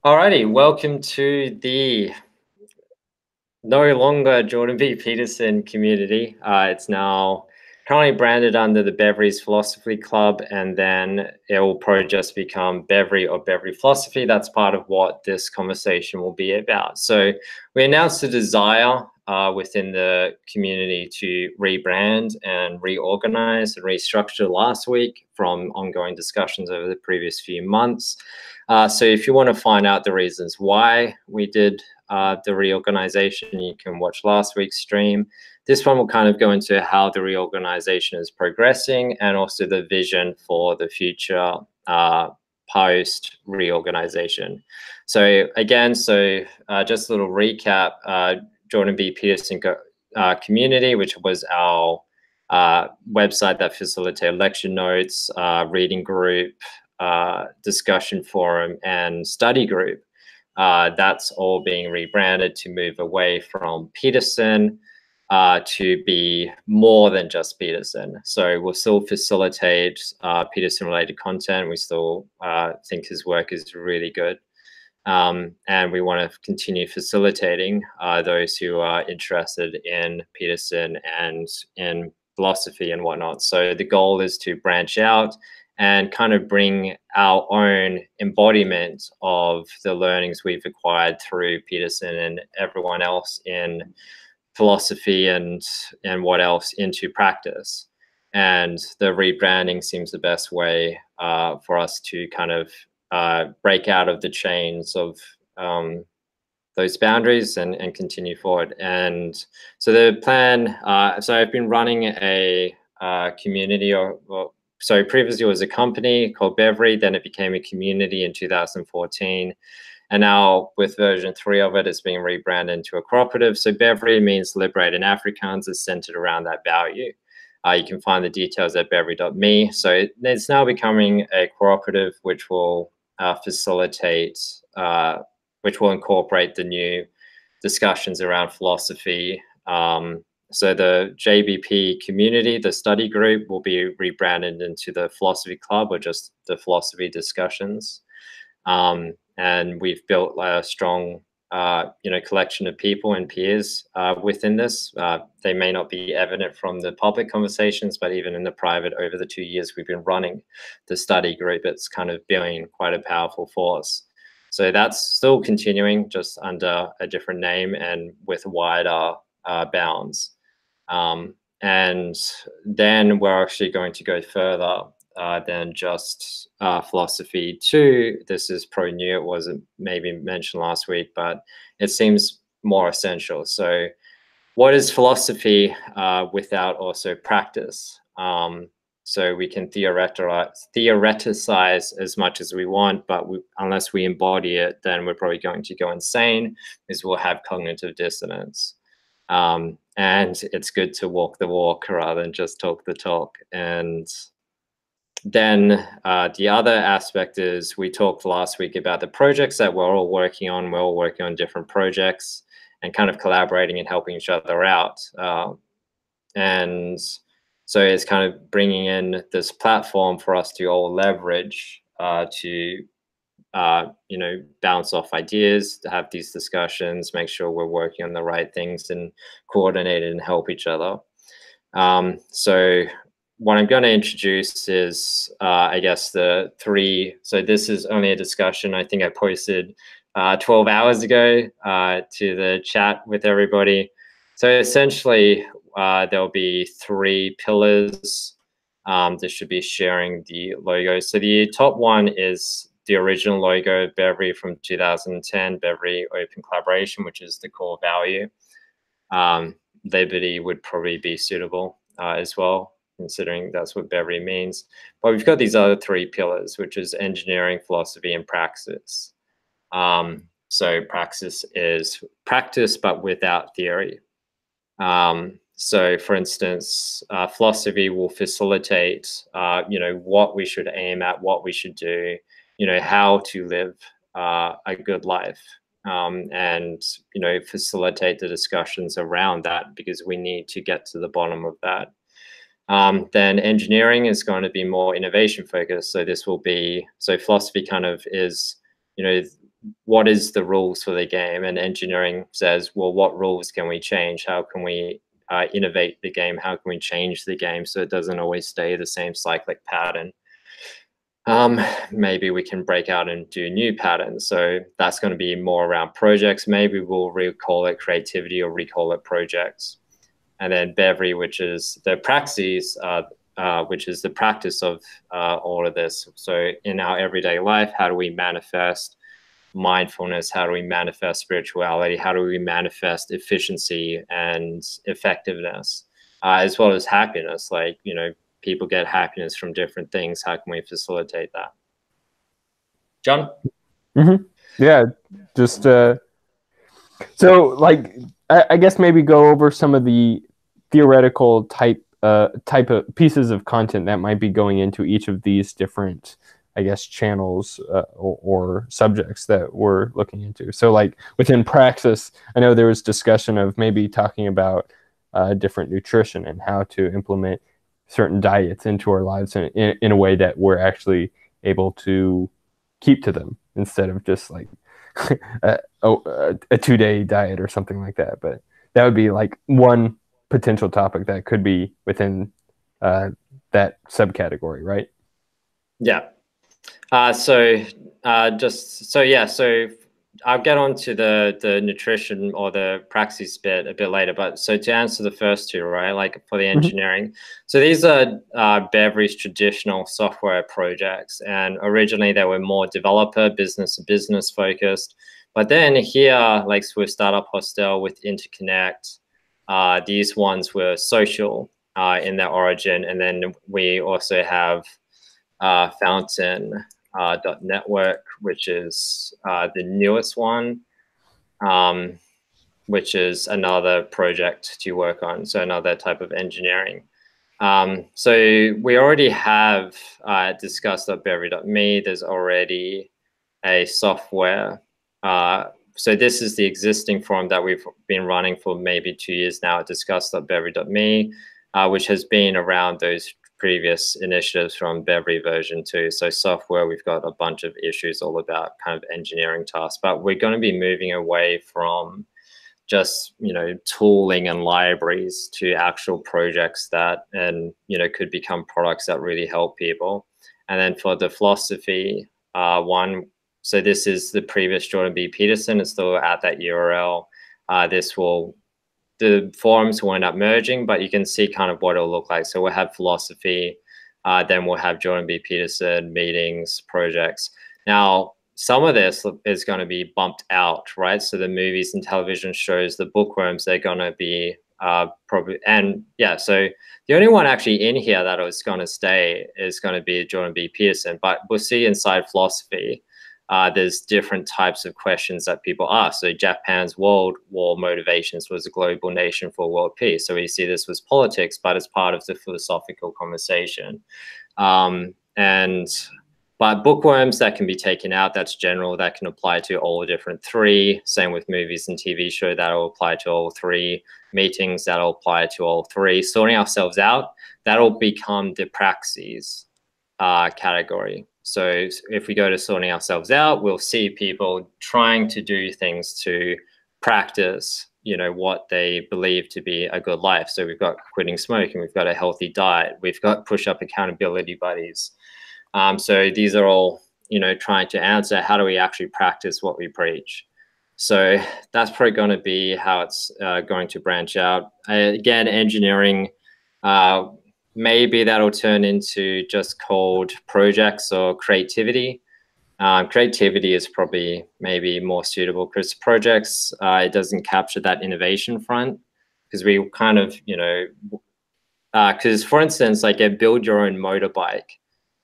Alrighty, welcome to the no longer Jordan B. Peterson community. It's now currently branded under the Bevry's Philosophy Club, and then it will probably just become Bevry or Bevry Philosophy. That's part of what this conversation will be about. So we announced a desire within the community to rebrand and reorganize and restructure last week from ongoing discussions over the previous few months. So if you want to find out the reasons why we did the reorganization, you can watch last week's stream. This one will kind of go into how the reorganization is progressing and also the vision for the future post reorganization. So again, just a little recap, Jordan B. Peterson community, which was our website that facilitated lecture notes, reading group, discussion forum, and study group. That's all being rebranded to move away from Peterson to be more than just Peterson. So we'll still facilitate Peterson-related content. We still think his work is really good. And we want to continue facilitating those who are interested in Peterson and in philosophy and whatnot. So the goal is to branch out and kind of bring our own embodiment of the learnings we've acquired through Peterson and everyone else in philosophy and what else into practice. And the rebranding seems the best way for us to kind of break out of the chains of those boundaries and continue forward. And so the plan, so I've been running a community so previously it was a company called Bevry, then it became a community in 2014. And now with version 3 of it, it's being rebranded into a cooperative. So Bevry means Liberating Afrikaans. Is centered around that value. You can find the details at bevry.me. So it's now becoming a cooperative, which will facilitate, which will incorporate the new discussions around philosophy. So the JBP community, the study group, will be rebranded into the Philosophy Club or just the Philosophy Discussions. And we've built a strong, collection of people and peers within this. They may not be evident from the public conversations, but even in the private, over the 2 years we've been running the study group, it's kind of been quite a powerful force. So that's still continuing, just under a different name and with wider bounds. And then we're actually going to go further than just philosophy 2. This is probably new. It wasn't maybe mentioned last week, but it seems more essential. So what is philosophy without also practice? So we can theoreticize as much as we want, but unless we embody it, then we're probably going to go insane because we'll have cognitive dissonance. And it's good to walk the walk rather than just talk the talk. And then the other aspect is we talked last week about the projects that we're all working on. We're all working on different projects and kind of collaborating and helping each other out. And so it's kind of bringing in this platform for us to all leverage to bounce off ideas, to have these discussions, make sure we're working on the right things and coordinate and help each other. So what I'm going to introduce is, I guess, the 3. So this is only a discussion. I think I posted 12 hours ago to the chat with everybody. So essentially, there'll be 3 pillars. This should be sharing the logo. So the top one is the original logo of Bevry from 2010, Bevry Open Collaboration, which is the core value. Liberty would probably be suitable as well, considering that's what Bevry means. But we've got these other 3 pillars, which is engineering, philosophy, and praxis. So praxis is practice, but without theory. So for instance, philosophy will facilitate, what we should aim at, what we should do, how to live a good life, and, facilitate the discussions around that, because we need to get to the bottom of that. Then engineering is going to be more innovation focused. So this will be, so philosophy kind of is, what is the rules for the game, and engineering says, well, what rules can we change? How can we innovate the game? How can we change the game so it doesn't always stay the same cyclic pattern? Maybe we can break out and do new patterns. So that's going to be more around projects. Maybe we'll recall it creativity or recall it projects. And then Bevry, which is the praxis, which is the practice of all of this. So in our everyday life, how do we manifest mindfulness? How do we manifest spirituality? How do we manifest efficiency and effectiveness, as well as happiness? Like, you know, people get happiness from different things. How can we facilitate that? John? Mm-hmm. Yeah, just so like I guess maybe go over some of the theoretical type of pieces of content that might be going into each of these different, I guess, channels or subjects that we're looking into. So like within praxis, I know there was discussion of maybe talking about different nutrition and how to implement certain diets into our lives in a way that we're actually able to keep to them instead of just like a 2-day diet or something like that. But that would be like one potential topic that could be within that subcategory, right? Yeah. So I'll get on to the nutrition or the praxis bit a bit later. But so to answer the first two, right, like for the engineering, so these are Bevry's traditional software projects, and originally they were more developer, business to business focused. But then here, like with Startup Hostel, with Interconnect, these ones were social in their origin, and then we also have Fountain .network, which is the newest one, which is another project to work on, so another type of engineering. So we already have discuss.bevry.me. There's already a software. So this is the existing forum that we've been running for maybe 2 years now at discuss.bevry.me, which has been around those previous initiatives from Bevry version 2. So software, we've got a bunch of issues all about kind of engineering tasks, but we're going to be moving away from just, you know, tooling and libraries to actual projects that, and, you know, could become products that really help people. And then for the philosophy one, so this is the previous Jordan B. Peterson. It's still at that URL. The forums will end up merging, but you can see kind of what it'll look like. So we'll have philosophy, then we'll have Jordan B. Peterson, meetings, projects. Now, some of this is going to be bumped out, right? So the movies and television shows, the bookworms, they're going to be probably, and yeah, so the only one actually in here that is going to stay is going to be Jordan B. Peterson, but we'll see inside philosophy, there's different types of questions that people ask. So Japan's world war motivations was a global nation for world peace. So we see this was politics, but as part of the philosophical conversation. But bookworms, that can be taken out. That's general. That can apply to all different three. Same with movies and TV show. That'll apply to all three. Meetings, that'll apply to all three. Sorting ourselves out, that'll become the praxis category. So if we go to sorting ourselves out, we'll see people trying to do things to practice, you know, what they believe to be a good life. So we've got quitting smoking, we've got a healthy diet, we've got push-up accountability buddies. So these are all, you know, trying to answer, how do we actually practice what we preach? So that's probably going to be how it's going to branch out. Again, engineering, maybe that'll turn into just called projects or creativity. Creativity is probably maybe more suitable because projects, it doesn't capture that innovation front, because we kind of, you know, because for instance, like a build your own motorbike,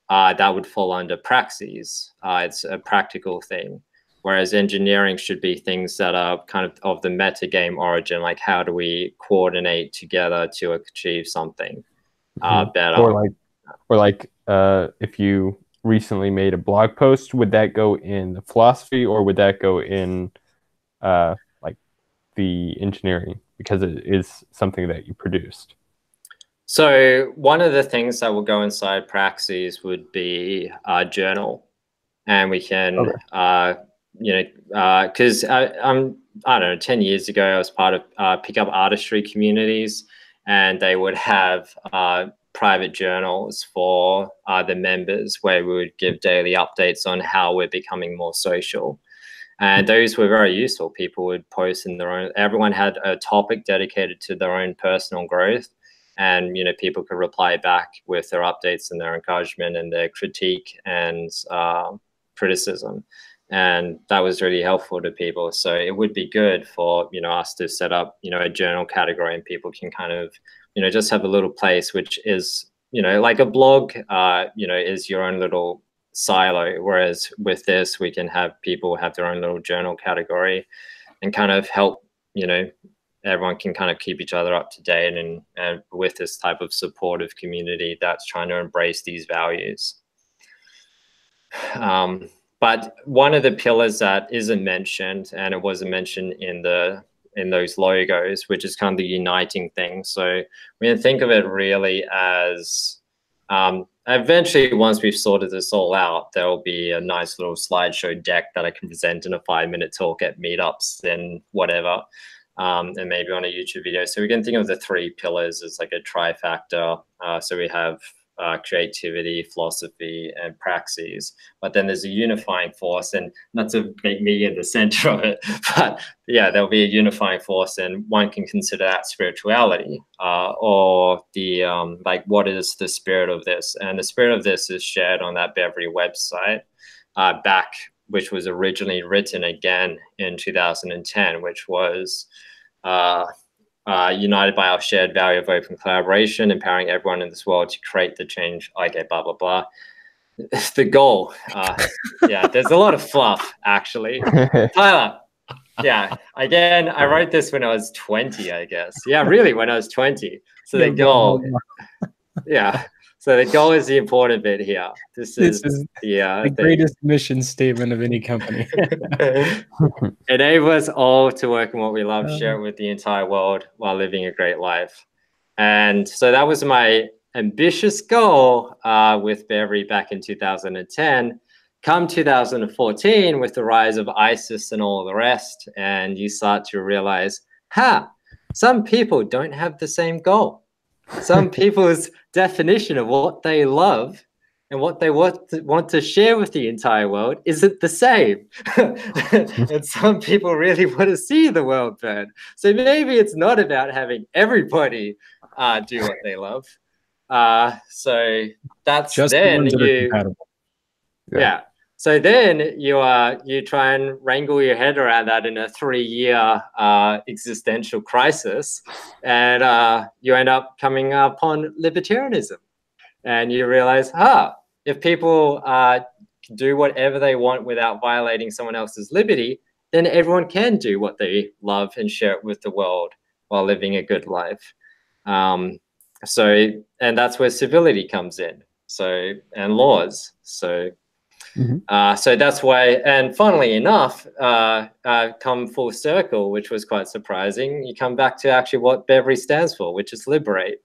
that would fall under praxis. It's a practical thing. Whereas engineering should be things that are kind of the meta game origin, like how do we coordinate together to achieve something better. Or like if you recently made a blog post, would that go in the philosophy or would that go in like the engineering, because it is something that you produced? So one of the things that will go inside praxis would be a journal, and we can because I don't know, 10 years ago, I was part of pickup artistry communities, and they would have private journals for the members where we would give daily updates on how we're becoming more social. And those were very useful. People would post in their own, everyone had a topic dedicated to their own personal growth. And, people could reply back with their updates and their encouragement and their critique and criticism. And that was really helpful to people. So it would be good for, us to set up, a journal category, and people can kind of, just have a little place, which is, like a blog, is your own little silo. Whereas with this, we can have people have their own little journal category and kind of help, everyone can kind of keep each other up to date, and with this type of supportive community that's trying to embrace these values. But one of the pillars that isn't mentioned, and it wasn't mentioned in those logos, which is kind of the uniting thing. So we can think of it really as eventually, once we've sorted this all out, there'll be a nice little slideshow deck that I can present in a 5-minute talk at meetups and whatever, and maybe on a YouTube video. So we can think of the 3 pillars as like a trifactor. So we have creativity, philosophy, and praxis. But then there's a unifying force, and not to make me in the center of it, but yeah, there'll be a unifying force, and one can consider that spirituality, or the like, what is the spirit of this? And the spirit of this is shared on that Bevry website which was originally written again in 2010, which was united by our shared value of open collaboration, empowering everyone in this world to create the change. Okay, blah, blah, blah. The goal. Yeah, there's a lot of fluff, actually. Tyler, yeah, again, I wrote this when I was 20, I guess. Yeah, really, when I was 20. So the goal, yeah. So the goal is the important bit here. This is the greatest mission statement of any company. Enable us all to work in what we love, share it with the entire world while living a great life. And so that was my ambitious goal with Bevry back in 2010. Come 2014, with the rise of ISIS and all the rest, and you start to realize, some people don't have the same goal. Some people's definition of what they love and what they want to share with the entire world isn't the same. And some people really want to see the world burn. So maybe it's not about having everybody do what they love. So that's just the ones that are compatible. Yeah. So then you try and wrangle your head around that in a 3-year existential crisis, and you end up coming upon libertarianism, and you realize, if people do whatever they want without violating someone else's liberty, then everyone can do what they love and share it with the world while living a good life. So, and that's where civility comes in. So, and laws. So. So that's why, and funnily enough, come full circle, which was quite surprising. You come back to actually what Bevry stands for, which is liberate.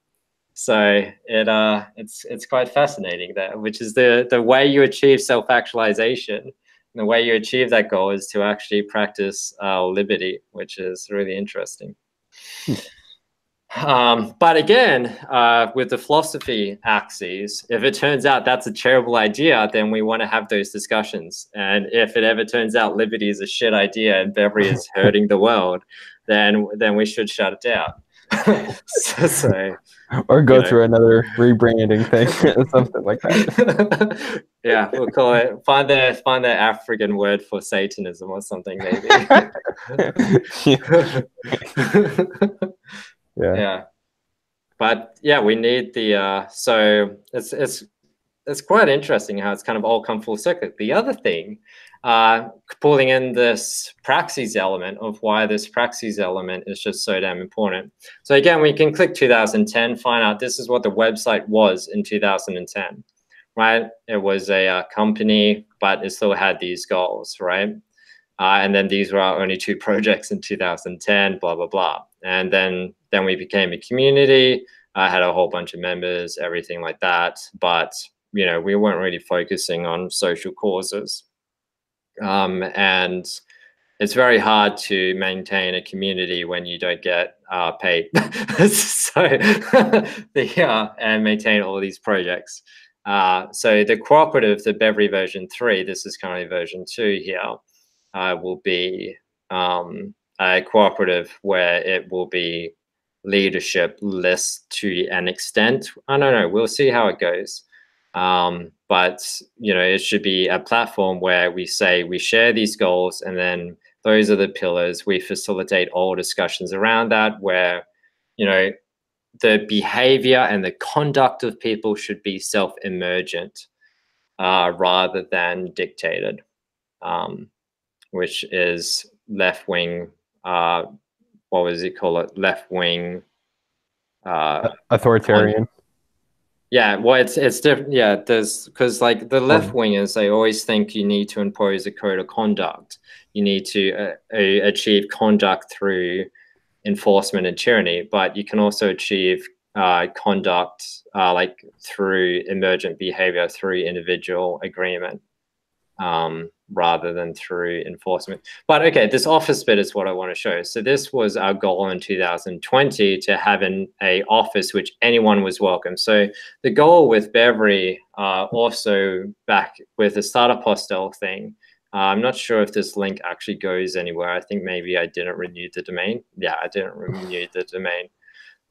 So it's quite fascinating that, which is the way you achieve self-actualization. And the way you achieve that goal is to actually practice liberty, which is really interesting. But again, with the philosophy axes, if it turns out that's a terrible idea, then we want to have those discussions. And if it ever turns out liberty is a shit idea and Bevry is hurting the world, then we should shut it down. Or go through another rebranding thing or something like that. Yeah, we'll call it, find the African word for Satanism or something, maybe. Yeah. But yeah, we need the so it's quite interesting how it's kind of all come full circle. The other thing, pulling in this praxis element of why this praxis element is just so damn important. So again, we can click 2010, find out this is what the website was in 2010, right? It was a company, but it still had these goals, right? And then these were our only 2 projects in 2010, blah, blah, blah. And then we became a community. I had a whole bunch of members, everything like that. But, we weren't really focusing on social causes. And it's very hard to maintain a community when you don't get paid. So and maintain all these projects. So the cooperative, the Bevry version 3, this is currently version 2 here, will be a cooperative where it will be leadership list to an extent. I don't know. We'll see how it goes. But it should be a platform where we say we share these goals, and then those are the pillars. We facilitate all discussions around that, where the behavior and the conduct of people should be self-emergent rather than dictated, which is left-wing. What was it called? Left-wing. Authoritarian. Yeah, well, it's different. Yeah, because like the left wingers, they always think you need to impose a code of conduct. You need to achieve conduct through enforcement and tyranny, but you can also achieve conduct like through emergent behavior, through individual agreement, rather than through enforcement. But okay, this office bit is what I want to show. So this was our goal in 2020, to have an office which anyone was welcome. So the goal with Bevry, also back with the startup hostel thing, I'm not sure if this link actually goes anywhere. I think maybe I didn't renew the domain. Yeah, I didn't renew the domain.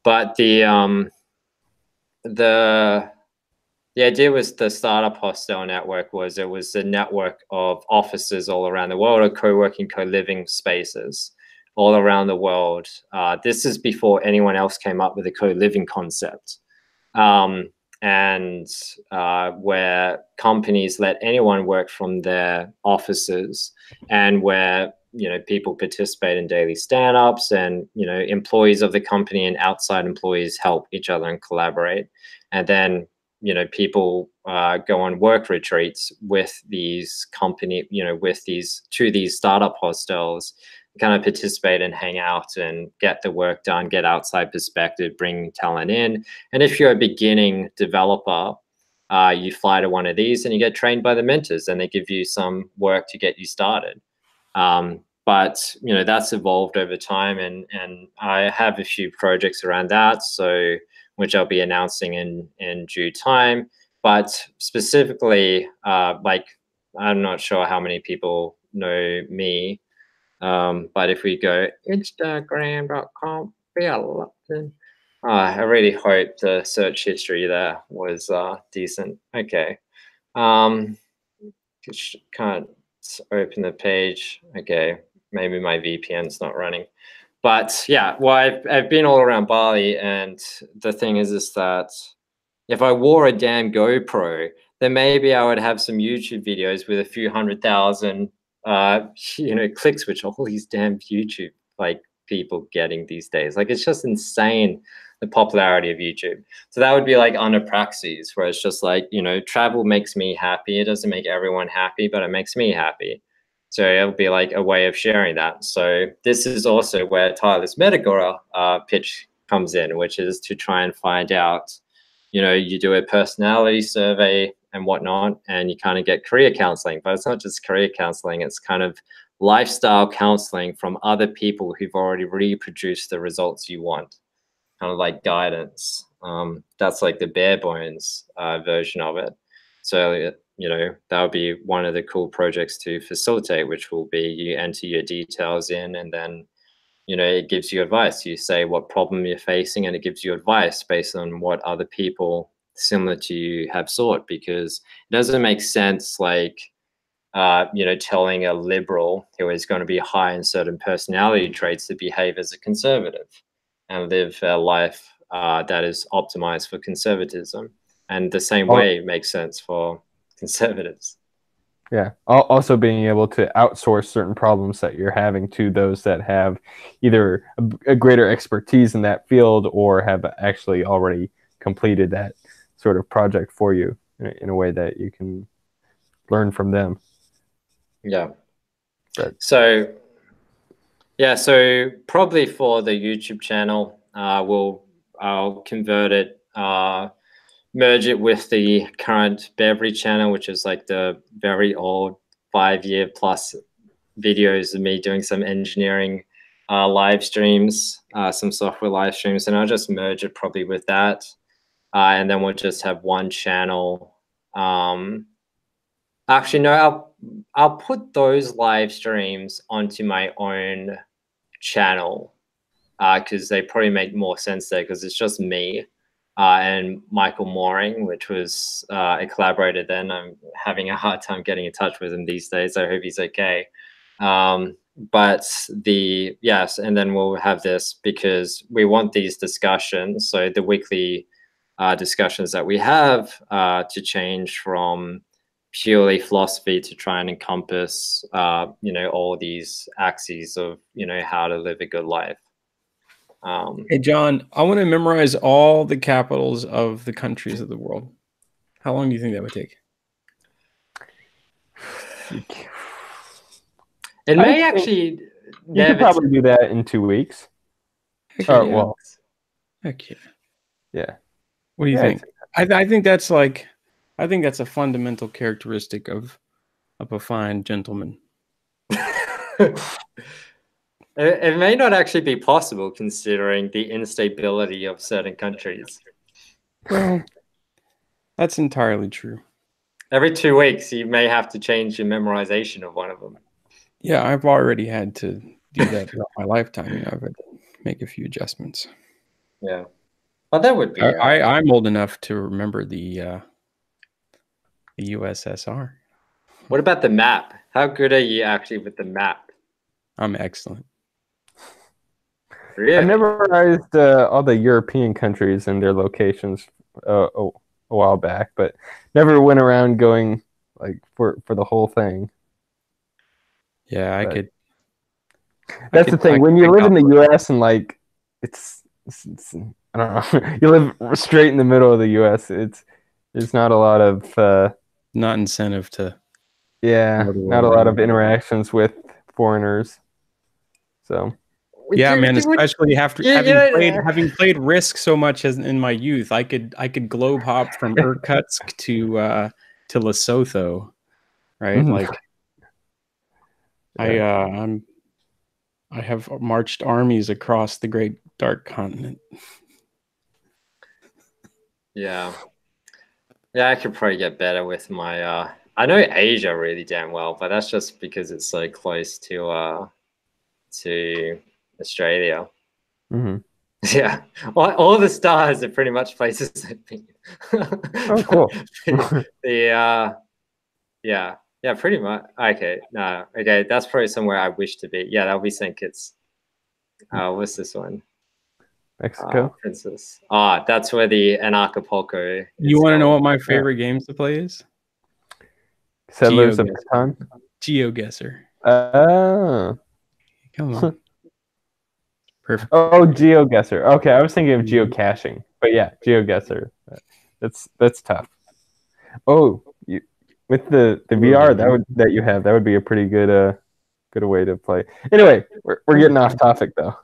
But the idea was the startup hostel network was it was a network of offices all around the world, or co-working, co-living spaces all around the world. This is before anyone else came up with a co-living concept. And where companies let anyone work from their offices, and where people participate in daily stand-ups, and employees of the company and outside employees help each other and collaborate. And then people go on work retreats with these to these startup hostels, kind of participate and hang out and get the work done, get outside perspective, bring talent in. And if you're a beginning developer, you fly to one of these and you get trained by the mentors, and they give you some work to get you started. But that's evolved over time, and I have a few projects around that, so which I'll be announcing in due time. But specifically, like, I'm not sure how many people know me, but if we go instagram.com, Lupton. I really hope the search history there was decent. Okay. Can't open the page. Okay, maybe my VPN's not running. But yeah, well, I've been all around Bali, and the thing is that if I wore a damn GoPro, then maybe I would have some YouTube videos with a few 100,000 clicks, which all these damn YouTube people getting these days. Like, it's just insane, the popularity of YouTube. So that would be like under Praxis, where it's just like, travel makes me happy. It doesn't make everyone happy, but it makes me happy. So it'll be like a way of sharing that. So this is also where Tyler's Metagora pitch comes in, which is to try and find out, you do a personality survey and whatnot, and you kind of get career counseling. But it's not just career counseling, it's kind of lifestyle counseling from other people who've already reproduced the results you want, kind of like guidance. That's like the bare bones version of it. So, that would be one of the cool projects to facilitate, which will be you enter your details in, and then it gives you advice. You say what problem you're facing, and it gives you advice based on what other people similar to you have sought, because it doesn't make sense telling a liberal who is going to be high in certain personality traits to behave as a conservative and live a life that is optimized for conservatism. And the same way makes sense for conservatives. Yeah. Also being able to outsource certain problems that you're having to those that have either a greater expertise in that field, or have actually already completed that sort of project for you in a way that you can learn from them. Yeah. So probably for the YouTube channel, I'll convert it, merge it with the current Bevry channel, which is like the very old 5-year plus videos of me doing some engineering live streams, some software live streams, and I'll just merge it probably with that. And then we'll just have one channel. Actually, no, I'll put those live streams onto my own channel because they probably make more sense there because it's just me and Michael Mooring, which was a collaborator then. I'm having a hard time getting in touch with him these days. I hope he's okay. But yes, and then we'll have this because we want these discussions. So the weekly discussions that we have to change from purely philosophy to try and encompass, all these axes of, how to live a good life. Hey, John, I want to memorize all the capitals of the countries of the world. How long do you think that would take? It may actually. You could probably do that in 2 weeks. Oh, well. Okay. Yeah. What do you think? I think that's like, I think that's a fundamental characteristic of a fine gentleman. It may not actually be possible considering the instability of certain countries. Well, that's entirely true. Every 2 weeks, you may have to change your memorization of one of them. Yeah, I've already had to do that throughout my lifetime. I've had to make a few adjustments. Yeah. Well, that would be. I'm old enough to remember the USSR. What about the map? How good are you actually with the map? I'm excellent. Really? I memorized all the European countries and their locations a while back, but never went around going like for the whole thing. Yeah, I could. That's the thing. When you live in the U.S. and like it's I don't know, you live straight in the middle of the U.S. There's not a lot of not incentive to. Not a lot of interactions with foreigners. So. Yeah, man. Especially after having played Risk so much in my youth, I could globe hop from Irkutsk to Lesotho, right? Like, I have marched armies across the great dark continent. Yeah, I could probably get better with my. I know Asia really damn well, but that's just because it's so close to Australia. Mm-hmm. Yeah, all the stars are pretty much places I've been. Oh, cool. Yeah, pretty much. Okay, no, okay, that's probably somewhere I wish to be. Yeah, that'll be St. Kitts. What's this one? Mexico. Princess. That's where the Anarchapulco. You want to know what my favorite games to play is? Settlers of Catan. GeoGuessr. Oh. Come on. Perfect. Oh, GeoGuessr. Okay, I was thinking of geocaching, but yeah, GeoGuessr. That's tough. Oh, with the VR that you have, that would be a pretty good way to play. Anyway, we're getting off topic though.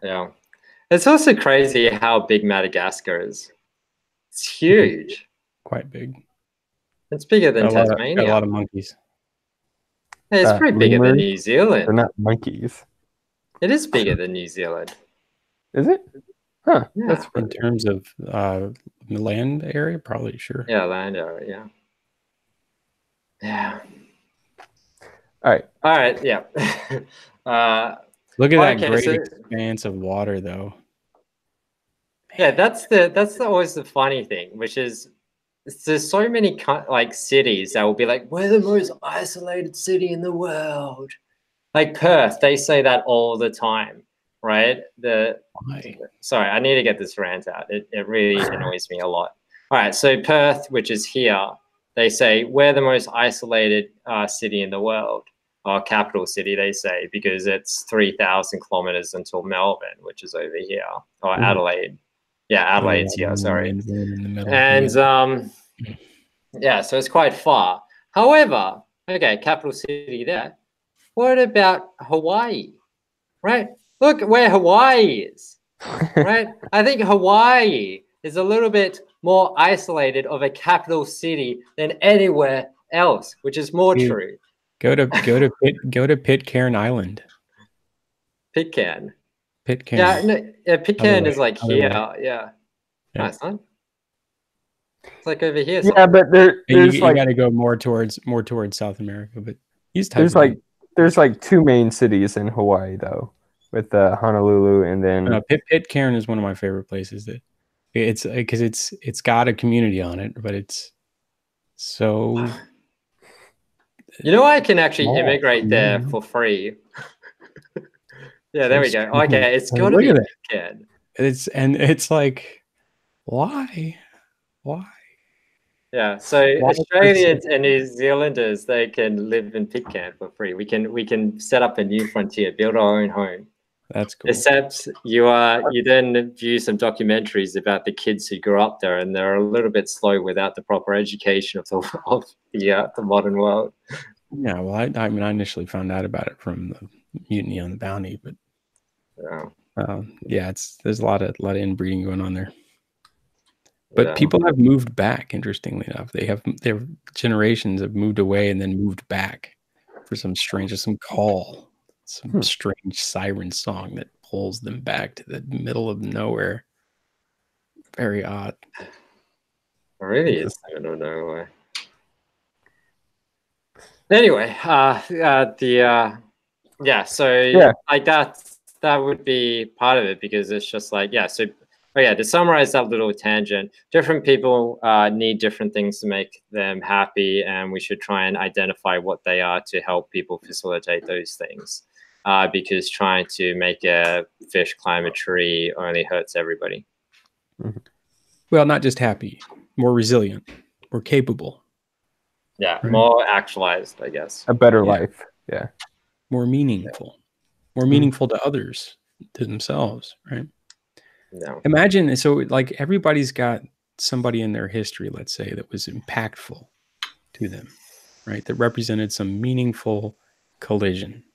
Yeah, it's also crazy how big Madagascar is. It's huge. Quite big. It's bigger than Tasmania. Got a lot of monkeys. Yeah, it's pretty bigger than New Zealand. They're not monkeys. It is bigger than New Zealand. Is it? Huh. Yeah. That's in terms of the land area, probably sure. Yeah, land area, yeah. Yeah. All right, yeah. Look at that great expanse of water though. Yeah, that's always the funny thing, which is there's so many cities that will be like, we're the most isolated city in the world. Like Perth, they say that all the time, right? Sorry, I need to get this rant out. It really annoys me a lot. All right, so Perth, which is here, they say we're the most isolated city in the world, or capital city, they say, because it's 3,000 kilometers until Melbourne, which is over here, or Adelaide. Yeah, Adelaide's here, sorry. And yeah, so it's quite far. However, okay, capital city there. What about Hawaii? Right? Look where Hawaii is. Right? I think Hawaii is a little bit more isolated of a capital city than anywhere else, which is more Dude, true. Go to Pitcairn Island. Pitcairn. Pitcairn. Yeah, no, yeah, Pitcairn is like here. Yeah. No, it's not. It's like over here. Yeah, but there's you like got to go more towards South America. But there's like two main cities in Hawaii though, with Honolulu and then Pitcairn is one of my favorite places. That it's because it's got a community on it, but it's so. You know, I can actually immigrate there for free. Yeah, there we go. Okay, it's got to be Pitcairn. It's like, why? Yeah, so Australians and New Zealanders, they can live in Pitcairn for free. We can set up a new frontier, build our own home. That's cool. Except you then view some documentaries about the kids who grew up there, and they're a little bit slow without the proper education of the modern world. Yeah, well, I mean, I initially found out about it from the Mutiny on the Bounty, but there's a lot of inbreeding going on there. But people have moved back. Interestingly enough, their generations have moved away and then moved back for some strange siren song that pulls them back to the middle of nowhere. Very odd. It really is the middle of nowhere. Anyway, like that would be part of it, because it's just like, to summarize that little tangent, different people need different things to make them happy, and we should try and identify what they are to help people facilitate those things. Because trying to make a fish climb a tree only hurts everybody. Well, not just happy, more resilient, more capable. Yeah, right. More actualized, I guess. A better life. Yeah. More meaningful. More meaningful to others, to themselves, right? No. Imagine, so like everybody's got somebody in their history, let's say, that was impactful to them, right? That represented some meaningful collision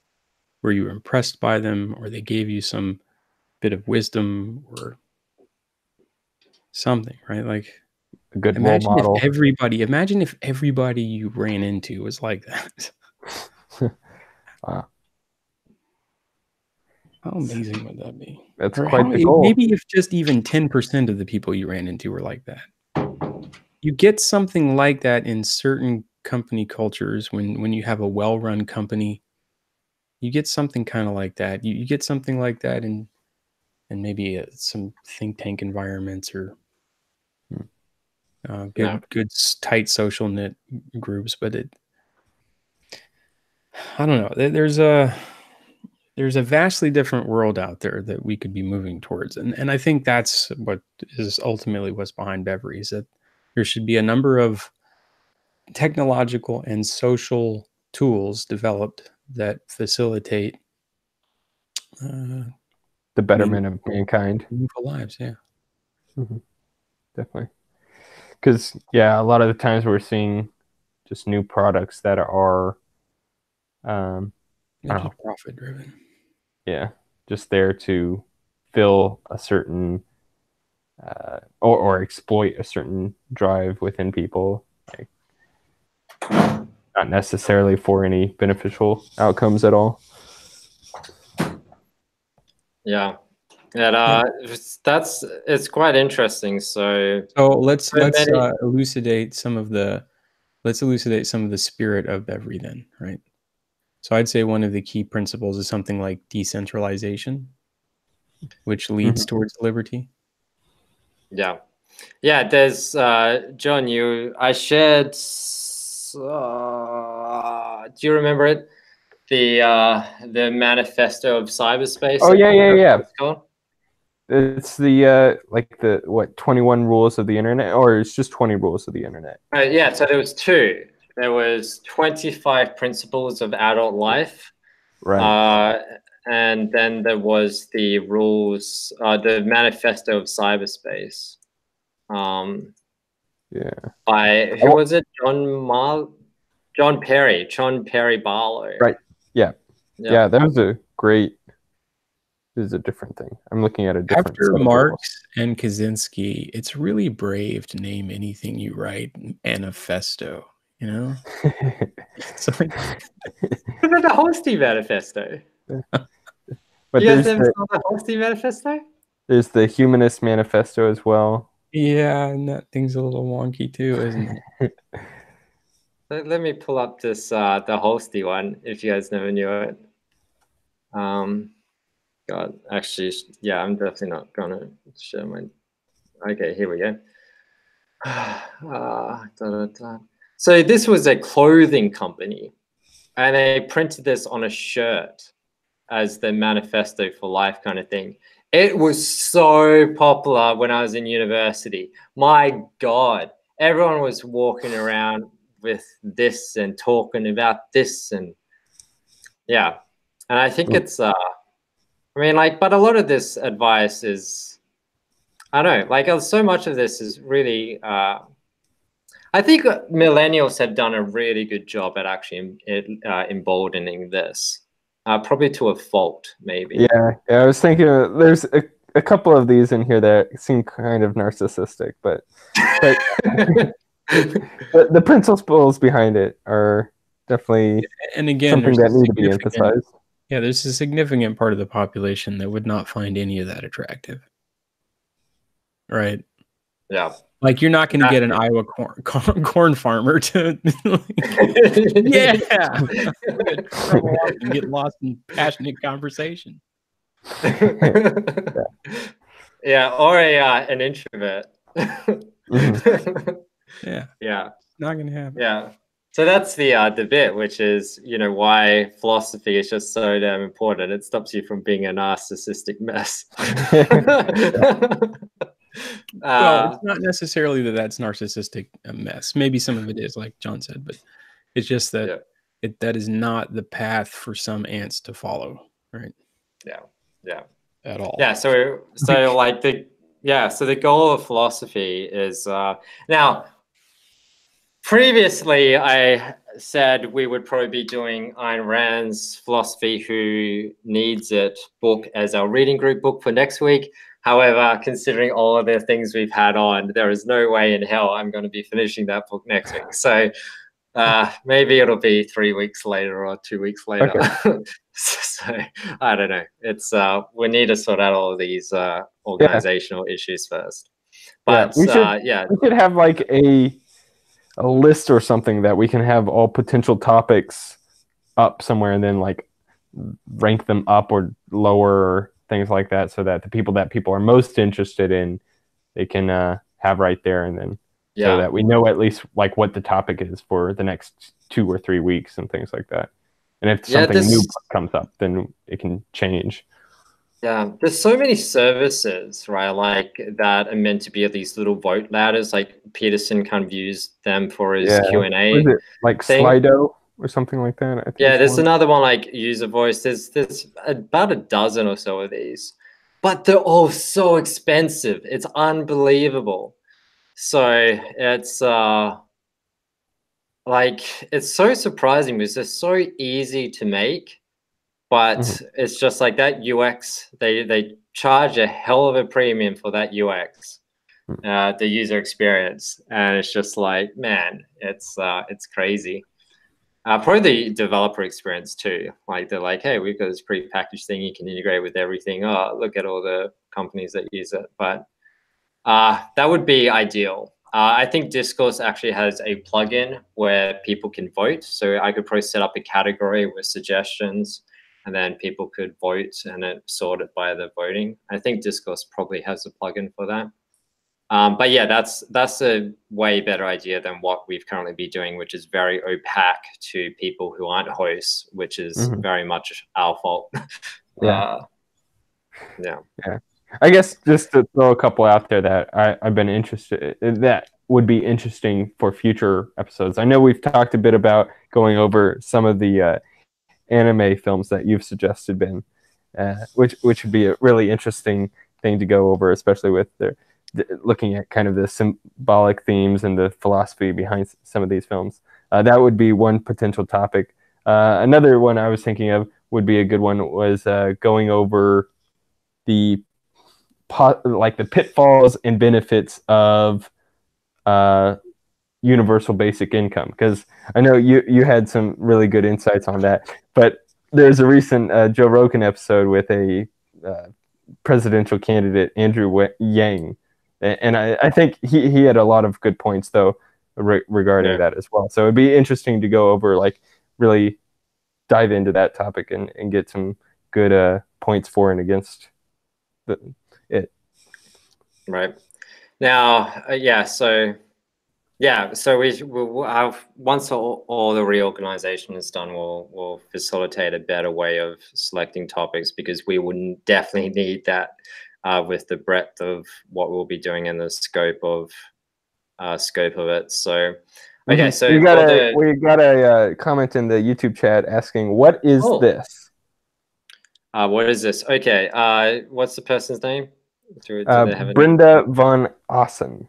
where you were impressed by them, or they gave you some bit of wisdom or something, right? Like a good role model. Imagine if everybody you ran into was like that. Wow. How amazing would that be? That's quite the goal. Maybe if just even 10% of the people you ran into were like that. You get something like that in certain company cultures when you have a well-run company. You get something kind of like that. You get something like that in maybe some think tank environments or good tight social knit groups. But I don't know. There's a vastly different world out there that we could be moving towards. And I think that's what is ultimately what's behind Bevry, is that there should be a number of technological and social tools developed that facilitate the betterment of mankind. Meaningful lives, yeah. Mm-hmm. Definitely. Because, a lot of the times we're seeing just new products that are profit driven. Yeah, just there to fill a certain or exploit a certain drive within people, like, not necessarily for any beneficial outcomes at all. Yeah, it's quite interesting. So let's elucidate some of the spirit of Bevry then, right? So I'd say one of the key principles is something like decentralization, which leads towards liberty. Yeah. There's John. I shared. Do you remember it? The manifesto of cyberspace. Oh yeah. It's called? It's the 21 rules of the internet, or it's just 20 rules of the internet. So there was two. There was 25 principles of adult life, right? And then there was the rules, the manifesto of cyberspace. By who was it? John Perry Barlow. Right. Yeah. That was a great. This is a different thing. I'm looking at a different. After Marx and Kaczynski, it's really brave to name anything you write manifesto. You know, so like, Look at the Hosty Manifesto. But You guys never saw the Hosty Manifesto? there's the Humanist Manifesto as well. yeah, and that thing's a little wonky too, isn't it? Let me pull up this the Hosty one if you guys never knew it. God, actually, yeah, I'm definitely not gonna show my. Okay, here we go. So this was a clothing company, and they printed this on a shirt as the manifesto for life kind of thing. It was so popular when I was in university. My God, everyone was walking around with this and talking about this, and yeah. And I think it's I mean, like, but a lot of this advice is, I don't know, like so much of this is really I think millennials have done a really good job at actually emboldening this, probably to a fault, maybe. Yeah, I was thinking there's a couple of these in here that seem kind of narcissistic, but the principles behind it are definitely And again, something that need to be emphasized. Yeah, there's a significant part of the population that would not find any of that attractive, right? Yeah. Like you're not going to get an Iowa corn farmer to, yeah, and get lost in passionate conversation. Yeah, or an introvert. Yeah, yeah, not going to happen. Yeah, so that's the bit, which is why philosophy is just so damn important. It stops you from being a narcissistic mess. Well, it's not necessarily that that's narcissistic a mess. Maybe some of it is, like John said, but it's just that that is not the path for some ants to follow, right? Yeah. At all. Yeah. So like so the goal of philosophy is now. Previously, I said we would probably be doing Ayn Rand's Philosophy Who Needs It book as our reading group book for next week. However, considering all of the things we've had on, there is no way in hell I'm going to be finishing that book next week. So maybe it'll be 3 weeks later or 2 weeks later. Okay. So I don't know. It's we need to sort out all of these organizational issues first. But we should have like a list or something that we can have all potential topics up somewhere and then like rank them up or lower or things like that, so that the people are most interested in, they can have right there, and then so that we know at least like what the topic is for the next 2 or 3 weeks and things like that. And if something new comes up, then it can change. Yeah, there's so many services, right, like that are meant to be these little vote ladders. Like Peterson kind of used them for his Q&A. Was it like thing. Slido or something like that? I think there's another one like User Voice. There's about a dozen or so of these, but they're all so expensive. It's unbelievable. So it's like it's so surprising because they're so easy to make. But it's just like that UX, they charge a hell of a premium for that UX, the user experience. And it's just like, man, it's crazy. Probably the developer experience too. Like they're like, hey, we've got this pre-packaged thing you can integrate with everything. Oh, look at all the companies that use it. But that would be ideal. I think Discourse actually has a plugin where people can vote. So I could probably set up a category with suggestions, and then people could vote and it sort it by the voting. I think Discourse probably has a plugin for that. But yeah, that's a way better idea than what we've currently been doing, which is very opaque to people who aren't hosts, which is very much our fault. Yeah. I guess just to throw a couple out there that I've been interested in, that would be interesting for future episodes. I know we've talked a bit about going over some of the anime films that you've suggested, Ben, which would be a really interesting thing to go over, especially with looking at kind of the symbolic themes and the philosophy behind some of these films. That would be one potential topic. Another one I was thinking of would be a good one was going over the pitfalls and benefits of universal basic income? Because I know you had some really good insights on that. But there's a recent Joe Rogan episode with a presidential candidate, Andrew Yang, and I think he had a lot of good points though regarding that as well. So it'd be interesting to go over, like, really dive into that topic and get some good points for and against it. Right. Now, so we'll have, once all the reorganization is done, we'll facilitate a better way of selecting topics, because we wouldn't definitely need that with the breadth of what we'll be doing and the scope of it. So, okay, so we got a comment in the YouTube chat asking, "What is this?" What is this? Okay, what's the person's name? Do they have a Brenda von Ossen.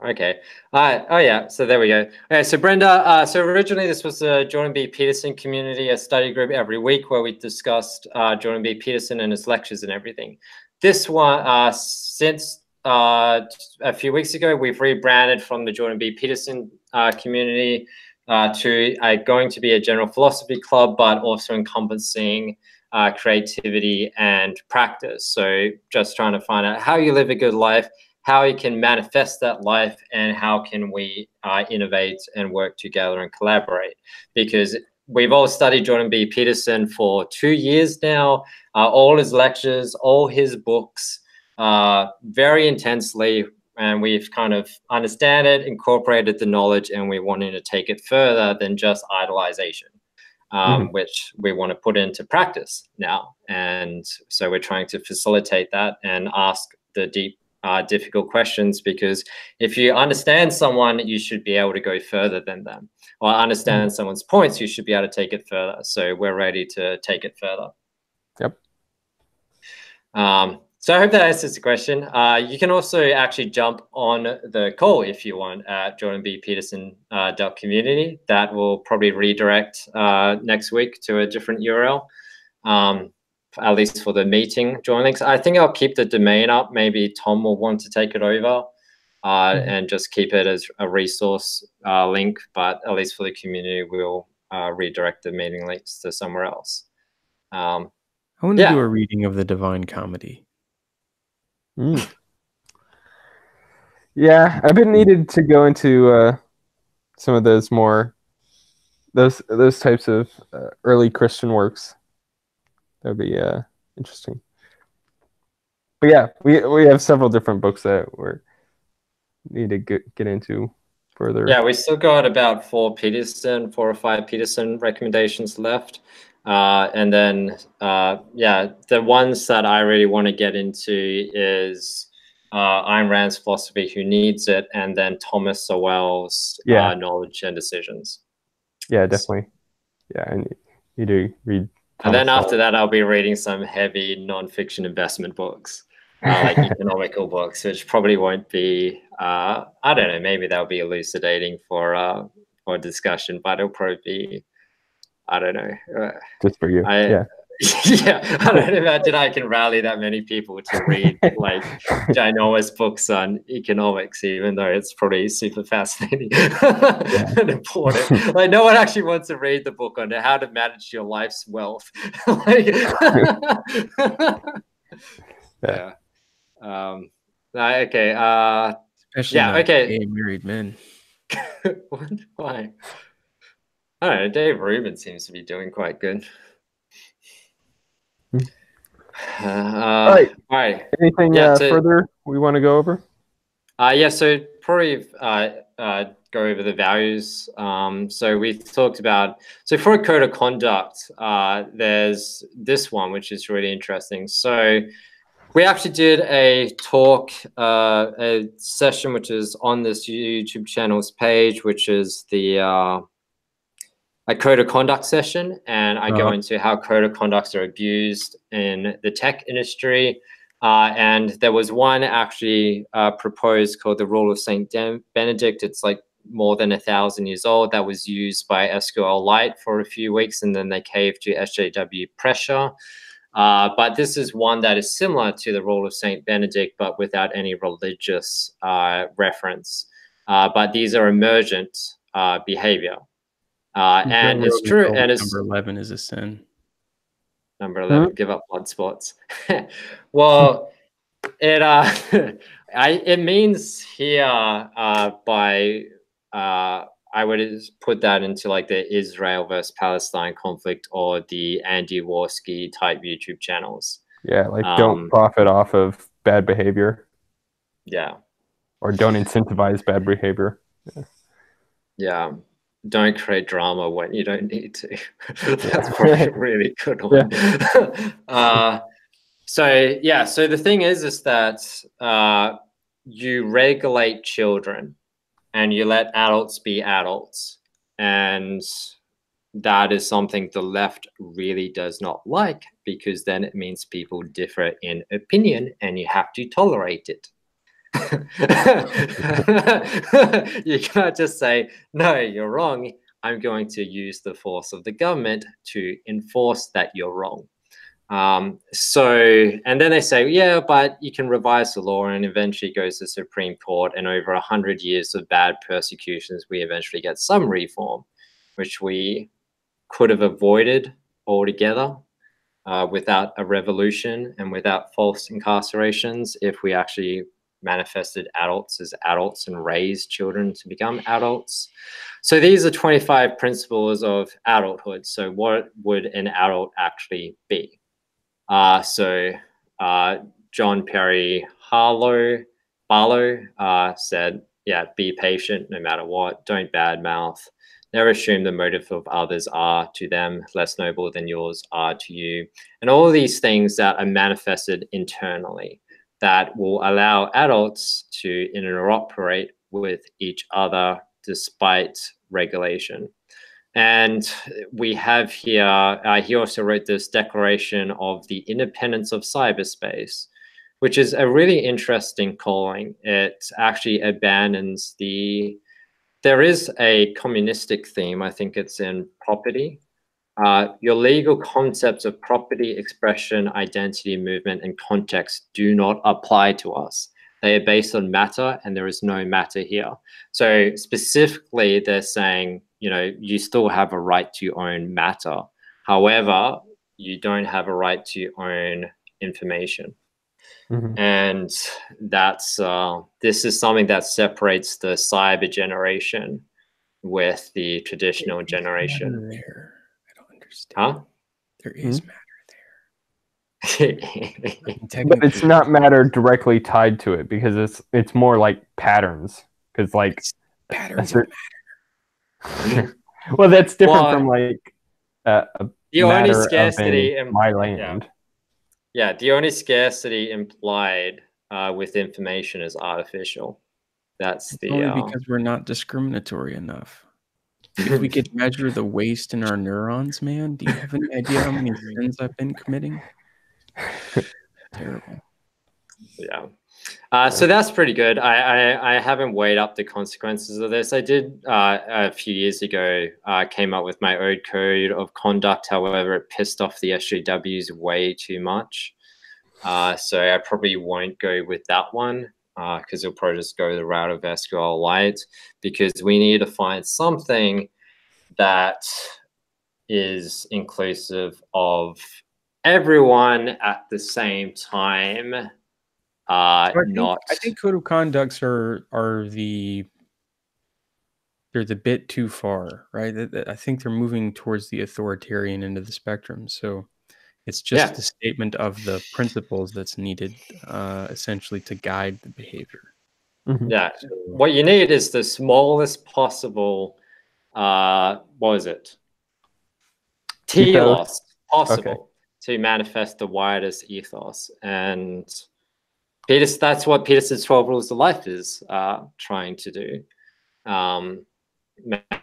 Okay. Oh yeah. So there we go. Okay. So Brenda. So originally this was the Jordan B. Peterson community, a study group every week where we discussed Jordan B. Peterson and his lectures and everything. This one, since a few weeks ago, we've rebranded from the Jordan B. Peterson community to going to be a general philosophy club, but also encompassing creativity and practice. So just trying to find out how you live a good life, how you can manifest that life, and how can we innovate and work together and collaborate. Because we've all studied Jordan B. Peterson for 2 years now, all his lectures, all his books, very intensely, and we've kind of understand it, incorporated the knowledge, and we're wanting to take it further than just idolization. Which we want to put into practice now. And so we're trying to facilitate that and ask the deep, difficult questions, because if you understand someone, you should be able to go further than them, or understand someone's points, you should be able to take it further. So we're ready to take it further. Yep. So I hope that answers the question. You can also actually jump on the call if you want at jordanbpeterson.community. That will probably redirect next week to a different URL, at least for the meeting join links. I think I'll keep the domain up. Maybe Tom will want to take it over and just keep it as a resource link. But at least for the community, we'll redirect the meeting links to somewhere else. I want to do a reading of the Divine Comedy. Yeah, I've been needed to go into some of those those types of early Christian works. That'd be interesting. But yeah, we have several different books that we need to get into further. Yeah, we still got about 4 or 5 Peterson recommendations left. And then, the ones that I really want to get into is Ayn Rand's Philosophy, Who Needs It, and then Thomas Sowell's Knowledge and Decisions. Yeah, definitely. Yeah, I need to read Thomas and then Sowell. After that, I'll be reading some heavy nonfiction investment books, like economical books, which probably won't be, I don't know, maybe they'll be elucidating for discussion, but it'll probably be, I don't know. Just for you. Yeah. Yeah, I don't imagine I can rally that many people to read like ginormous books on economics, even though it's probably super fascinating and important. Like, no one actually wants to read the book on how to manage your life's wealth. Okay. Especially not gay married men. Why? I don't know. Dave Rubin seems to be doing quite good. All right. Anything further we want to go over? So probably go over the values. So we talked about, so for a code of conduct, there's this one, which is really interesting. So we actually did a talk, a session, which is on this YouTube channel's page, which is the a code of conduct session, and I go into how code of conducts are abused in the tech industry. And there was one actually proposed called the Rule of Saint Benedict. It's like more than 1,000 years old. That was used by SQLite for a few weeks, and then they caved to SJW pressure. But this is one that is similar to the Rule of Saint Benedict, but without any religious reference. but these are emergent behavior. And it's true. And it's number 11 is a sin. Number 11, give up blood sports. Well, it it means here by I would put that into like the Israel versus Palestine conflict or the Andy Warski type YouTube channels. Yeah, like don't profit off of bad behavior. Yeah. Or don't incentivize bad behavior. Yeah. Don't create drama when you don't need to. That's probably a really good one. Yeah. So the thing is that you regulate children and you let adults be adults. And that is something the left really does not like, because then it means people differ in opinion and you have to tolerate it. You can't just say, no, you're wrong. I'm going to use the force of the government to enforce that you're wrong. And then they say, yeah, but you can revise the law, and eventually goes to the Supreme Court, and over 100 years of bad persecutions, we eventually get some reform, which we could have avoided altogether without a revolution and without false incarcerations if we actually manifested adults as adults and raised children to become adults. So these are 25 principles of adulthood. So what would an adult actually be? John Perry Barlow said, yeah, be patient no matter what. Don't badmouth. Never assume the motive of others are to them less noble than yours are to you. And all of these things that are manifested internally that will allow adults to interoperate with each other despite regulation. And we have here, he also wrote this Declaration of the Independence of Cyberspace, which is a really interesting calling. It actually abandons there is a communistic theme, I think it's in property. Your legal concepts of property, expression, identity, movement, and context do not apply to us. They are based on matter, and there is no matter here. So specifically, they're saying, you still have a right to own matter. However, you don't have a right to own information. Mm-hmm. And this is something that separates the cyber generation with the traditional generation. There, I don't understand. Huh? There is matter there. But it's not matter directly tied to it, because it's more like patterns. Because like patterns of matter. Well, that's different from like the only scarcity in my land. Yeah, the only scarcity implied with information is artificial. That's only because we're not discriminatory enough. If we could measure the waste in our neurons, man, do you have any idea how many sins I've been committing? Terrible. Yeah. So that's pretty good. I haven't weighed up the consequences of this. I did a few years ago, came up with my own code of conduct. However, it pissed off the SJWs way too much. So I probably won't go with that one because it'll probably just go the route of SQLite, because we need to find something that is inclusive of everyone at the same time. I think code of conducts are they're the bit too far, right? I think they're moving towards the authoritarian end of the spectrum. So it's just a statement of the principles that's needed, essentially, to guide the behavior. Mm-hmm. Yeah. So, what you need is the smallest possible, what was it? Telos possible to manifest the widest ethos. And that's what Peterson's 12 Rules of Life is trying to do.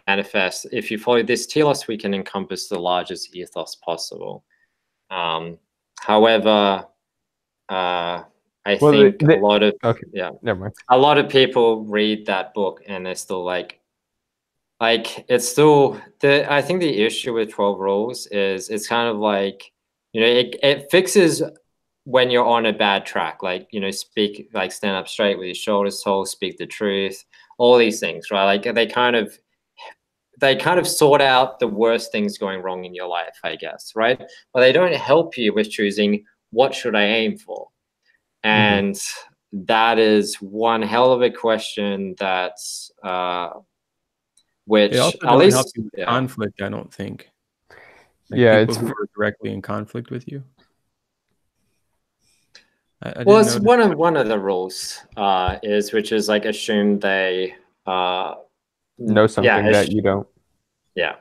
Manifest, if you follow this telos, we can encompass the largest ethos possible. However, I think a lot of a lot of people read that book and they're still like it's still I think the issue with 12 Rules is it's kind of like, it fixes when you're on a bad track, like, speak, like, stand up straight with your shoulders tall, speak the truth, all these things, right? Like they kind of sort out the worst things going wrong in your life, I guess, right? But they don't help you with choosing what should I aim for. And that is one hell of a question that's They which also at don't help least, you with yeah. conflict, I don't think. Like Yeah, people it's who are directly in conflict with you. I Well, didn't it's know. one of the rules which is like assume they know yeah, something that you don't. yeah.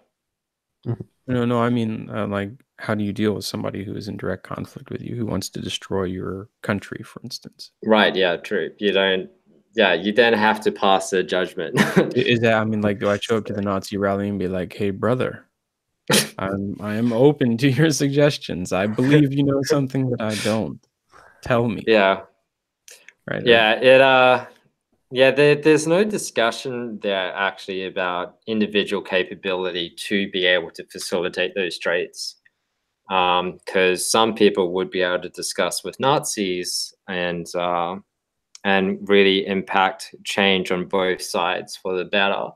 No, I mean, like, how do you deal with somebody who is in direct conflict with you, who wants to destroy your country, for instance? Right, yeah, true. You don't, yeah, you then have to pass a judgment. Is that, I mean, like, do I show up to the Nazi rally and be like, "Hey, brother, I am open to your suggestions. I believe you know something that I don't. Tell me." Yeah, Right, right. yeah, yeah, there's no discussion there actually about individual capability to be able to facilitate those traits. Because some people would be able to discuss with Nazis and really impact change on both sides for the better.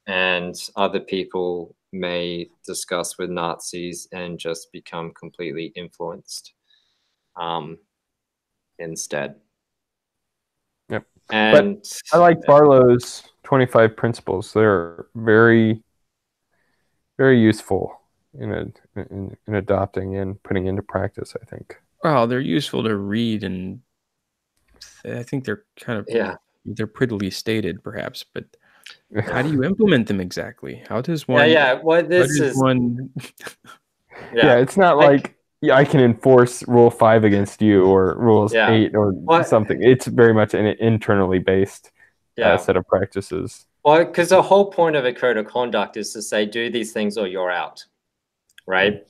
And other people may discuss with Nazis and just become completely influenced instead. Yep. But And I like Barlow's 25 principles. They're very, very useful in adopting and putting into practice, I think. Well, they're useful to read, and I think they're kind of yeah, they're prettily stated, perhaps, but how do you implement them exactly? yeah. Well, How this does is one Yeah, yeah, it's not I like yeah, I can enforce Rule 5 against you or Rules yeah. 8 or What? something. It's very much an internally based Yeah. set of practices. Well, because the whole point of a code of conduct is to say, do these things or you're out, right?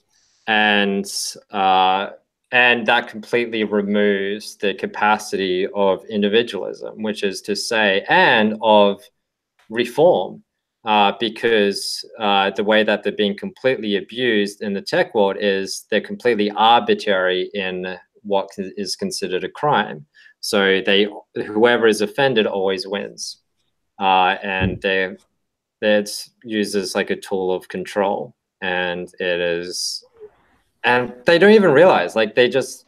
And uh, and that completely removes the capacity of individualism, which is to say, and of reform, because the way that they're being completely abused in the tech world is they're completely arbitrary in what is considered a crime. So whoever is offended always wins, and it's used as like a tool of control, and they don't even realize, like they just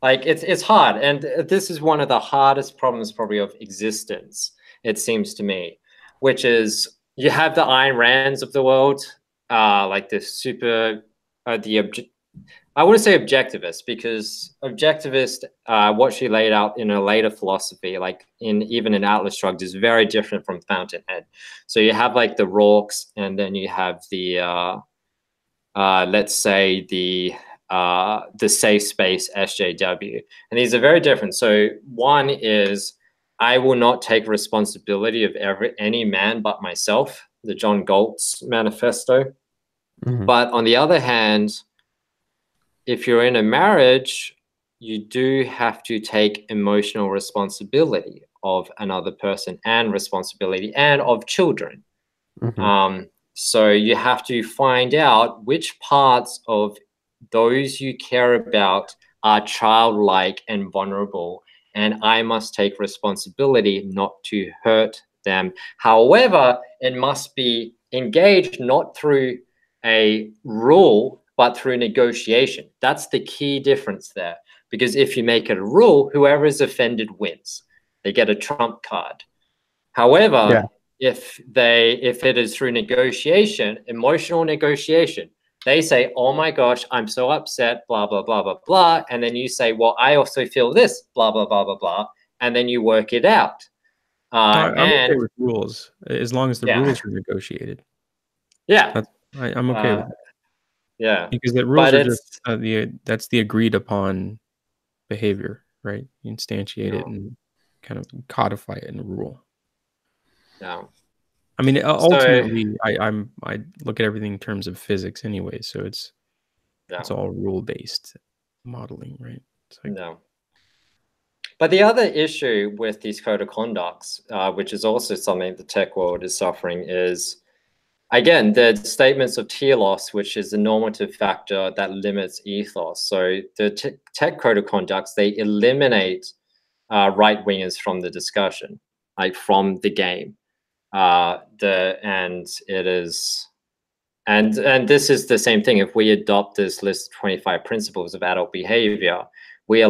like it's hard, and this is one of the hardest problems probably of existence, it seems to me, which is you have the Ayn Rands of the world, like the super I wouldn't say objectivist, because objectivist, what she laid out in her later philosophy, like even in Atlas Shrugged, is very different from Fountainhead. So you have like the Rorks, and then you have the let's say the safe space SJW, and these are very different. So one is I will not take responsibility of any man but myself, the John Galt's manifesto. But on the other hand, if you're in a marriage, you do have to take emotional responsibility of another person and responsibility and of children. So you have to find out which parts of those you care about are childlike and vulnerable, and I must take responsibility not to hurt them. However, it must be engaged not through a rule, but through negotiation. That's the key difference there. Because if you make it a rule, whoever is offended wins. They get a trump card. However, if it is through negotiation, emotional negotiation, they say, "Oh my gosh, I'm so upset, blah blah blah blah blah," and then you say, "Well, I also feel this, blah blah blah blah blah," and then you work it out. I'm okay And with rules as long as the yeah, rules are negotiated. yeah, I'm okay with it yeah, because the rules but are just it's that's the agreed upon behavior, right? You instantiate it no, and kind of codify it in a rule. no. I mean, So ultimately, I look at everything in terms of physics anyway, so it's no, all rule based modeling, right? It's like no. But the other issue with these code of conducts, which is also something the tech world is suffering, is again, the statements of telos, which is the normative factor that limits ethos. So the tech code of conducts, they eliminate right wingers from the discussion, like from the game. And it is, and this is the same thing. If we adopt this list of 25 principles of adult behavior, we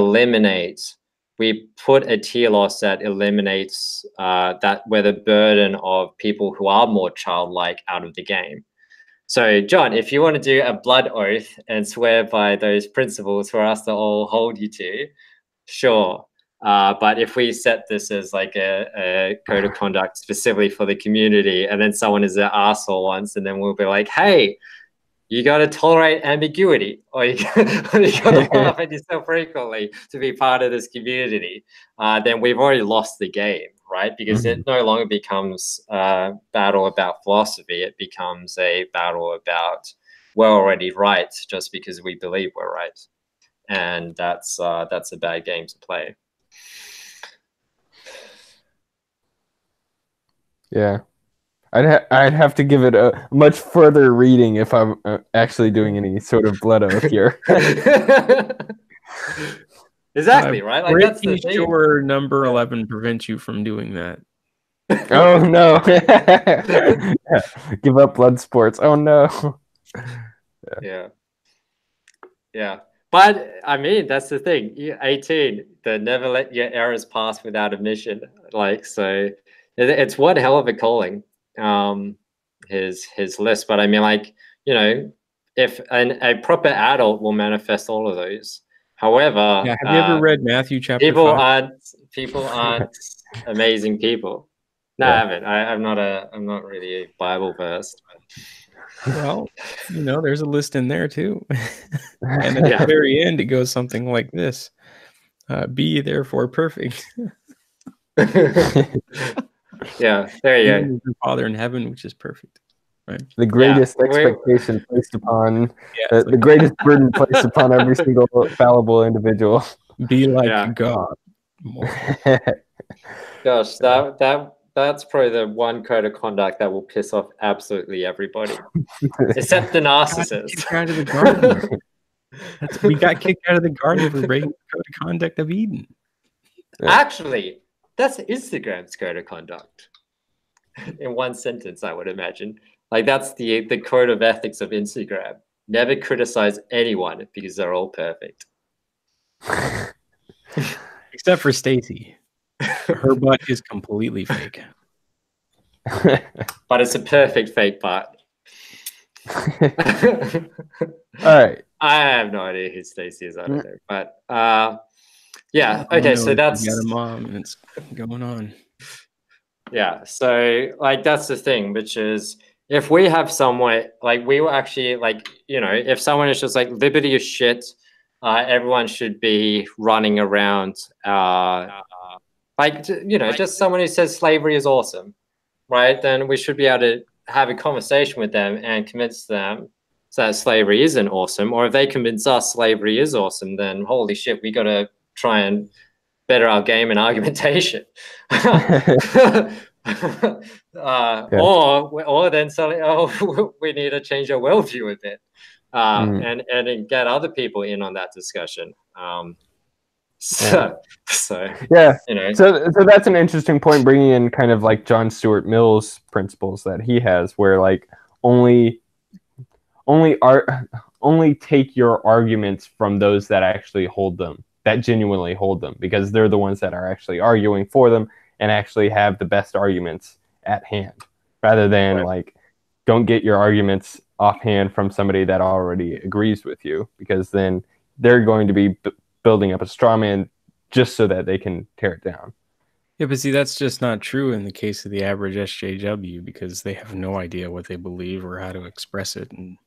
put a telos that eliminates that where the burden of people who are more childlike out of the game. So, John, if you want to do a blood oath and swear by those principles for us to all hold you to, sure. But if we set this as like a code of conduct specifically for the community, and then someone is an asshole once, and then we'll be like, hey, you got to tolerate ambiguity, or you got to laugh at yourself frequently to be part of this community, then we've already lost the game, right? Because it no longer becomes a battle about philosophy. It becomes a battle about we're already right just because we believe we're right. And that's a bad game to play. Yeah. I'd have to give it a much further reading if I'm actually doing any sort of blood oath here. Exactly, right? Like that's the thing. Sure, number 11 prevents you from doing that. Oh no! Yeah. Give up blood sports. Oh no! Yeah. But I mean, that's the thing. You're 18. They never let your errors pass without admission. Like, so it's one hell of a calling. His list. But I mean, like, you know, if a proper adult will manifest all of those. However, have you ever read Matthew chapter 5? People aren't amazing people. No, I haven't. I'm not really Bible versed. Well, you know, there's a list in there too. And at the very end, it goes something like this: "Be ye therefore perfect." Yeah, there you go. Your Father in heaven, which is perfect. Right. The greatest expectation placed upon the greatest burden placed upon every single fallible individual. Be like God. Gosh, that's probably the one code of conduct that will piss off absolutely everybody, except the narcissist. Out of the garden. We got kicked out of the garden for breaking the code of conduct of Eden. Actually, that's Instagram's code of conduct. In one sentence, I would imagine. Like that's the code of ethics of Instagram. Never criticize anyone because they're all perfect. Except for Stacy. Her butt is completely fake. But it's a perfect fake butt. All right. I have no idea who Stacy is. I don't know. But yeah. Okay. So that's got a mom and it's going on. Yeah. So like that's the thing, which is if we have somewhere like we were actually like, you know, if someone is just like liberty is shit, everyone should be running around like, you know, just someone who says slavery is awesome, right? Then we should be able to have a conversation with them and convince them that slavery isn't awesome. Or if they convince us slavery is awesome, then holy shit, we got to try and better our game and argumentation. Or then suddenly, we need to change our worldview a bit and get other people in on that discussion. So yeah, you know, so that's an interesting point, bringing in kind of like John Stuart Mill's principles that he has, where like only take your arguments from those that actually hold them, that genuinely hold them, because they're the ones that are actually arguing for them and actually have the best arguments at hand, rather than like don't get your arguments offhand from somebody that already agrees with you, because then they're going to be building up a straw man just so that they can tear it down. Yeah, but see, that's just not true in the case of the average SJW, because they have no idea what they believe or how to express it. And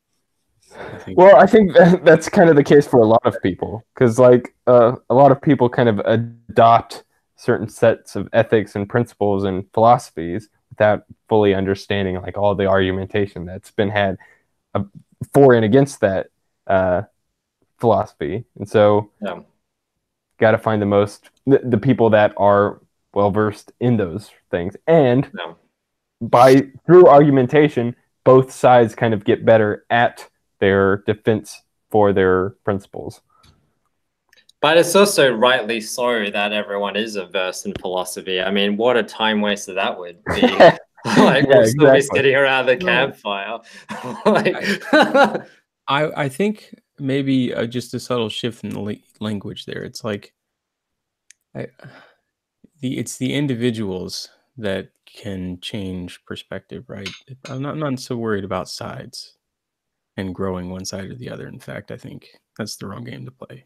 I think that's kind of the case for a lot of people, because like a lot of people kind of adopt certain sets of ethics and principles and philosophies without fully understanding like all the argumentation that's been had for and against that philosophy. And so got to find the people that are well versed in those things, and through argumentation both sides kind of get better at their defense for their principles. But it's also rightly so that everyone is versed in philosophy. I mean, what a time waster that would be. Like Yeah, we'll still be exactly. sitting around the Well, campfire. Like, I think maybe just a subtle shift in the language there. It's like I, it's the individuals that can change perspective, right? I'm not so worried about sides and growing one side or the other. In fact, I think that's the wrong game to play.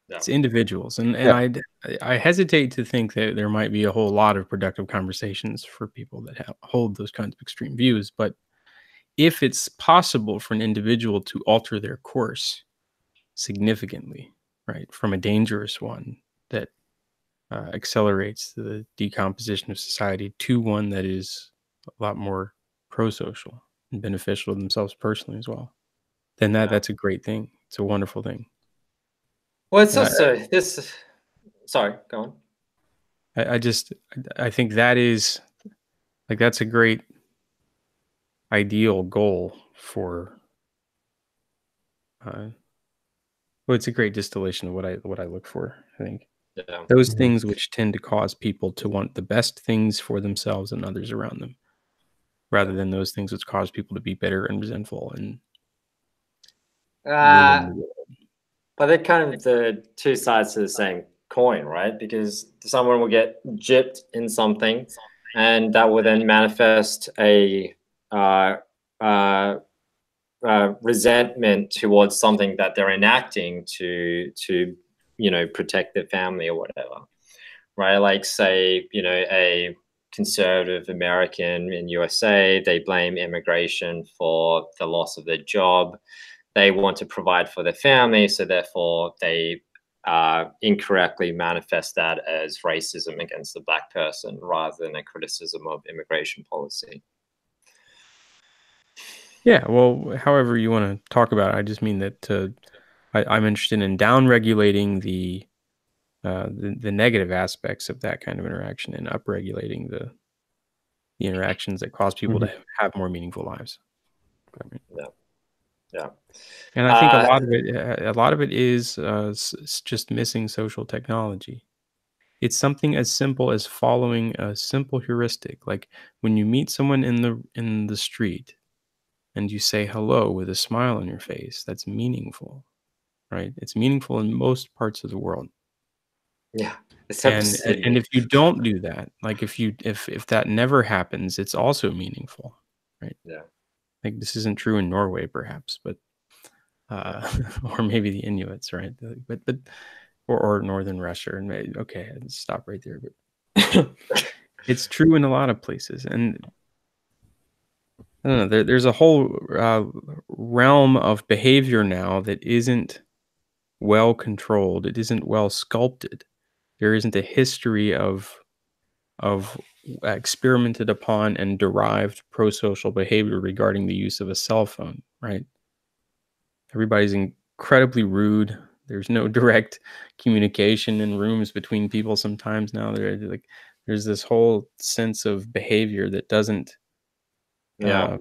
yeah, It's individuals, and Yeah. I hesitate to think that there might be a whole lot of productive conversations for people that hold those kinds of extreme views. But if it's possible for an individual to alter their course significantly, right, from a dangerous one that accelerates the decomposition of society to one that is a lot more pro-social and beneficial to themselves personally as well, then yeah. that's a great thing. It's a wonderful thing. Well, it's And also this. Sorry, go on. I just I think that is like that's a great ideal goal for uh, well, it's a great distillation of what I look for. I think Yeah, those Mhm. things which tend to cause people to want the best things for themselves and others around them, rather yeah. than those things which cause people to be bitter and resentful and ruin Uh, the world. but they're kind of the two sides to the same coin, right? Because someone will get gypped in something, and that will then manifest a uh, uh, resentment towards something that they're enacting to protect their family or whatever, right? Like say a conservative American in USA, they blame immigration for the loss of their job. They want to provide for their family, so therefore they incorrectly manifest that as racism against the black person rather than a criticism of immigration policy. Yeah, well, however you want to talk about it, I just mean that I'm interested in down regulating the negative aspects of that kind of interaction and upregulating the interactions that cause people Mhm. to have more meaningful lives. Right? Yeah, yeah. And I think Uh, a lot of it is just missing social technology. It's something as simple as following a simple heuristic, like when you meet someone in the street and you say hello with a smile on your face. That's meaningful, right? It's meaningful in most parts of the world. yeah, except for And Sydney. if you don't do that, like if that never happens, it's also meaningful, right? Yeah, Like this isn't true in Norway, perhaps, but or maybe the Inuits, right? But or northern Russia, and okay, I'd stop right there. But it's true in a lot of places, and I don't know. There's a whole realm of behavior now that isn't well controlled. It isn't well sculpted. There isn't a history of experimented upon and derived pro-social behavior regarding the use of a cell phone, right? Everybody's incredibly rude. There's no direct communication in rooms between people sometimes now. There's this whole sense of behavior that doesn't yeah. uh,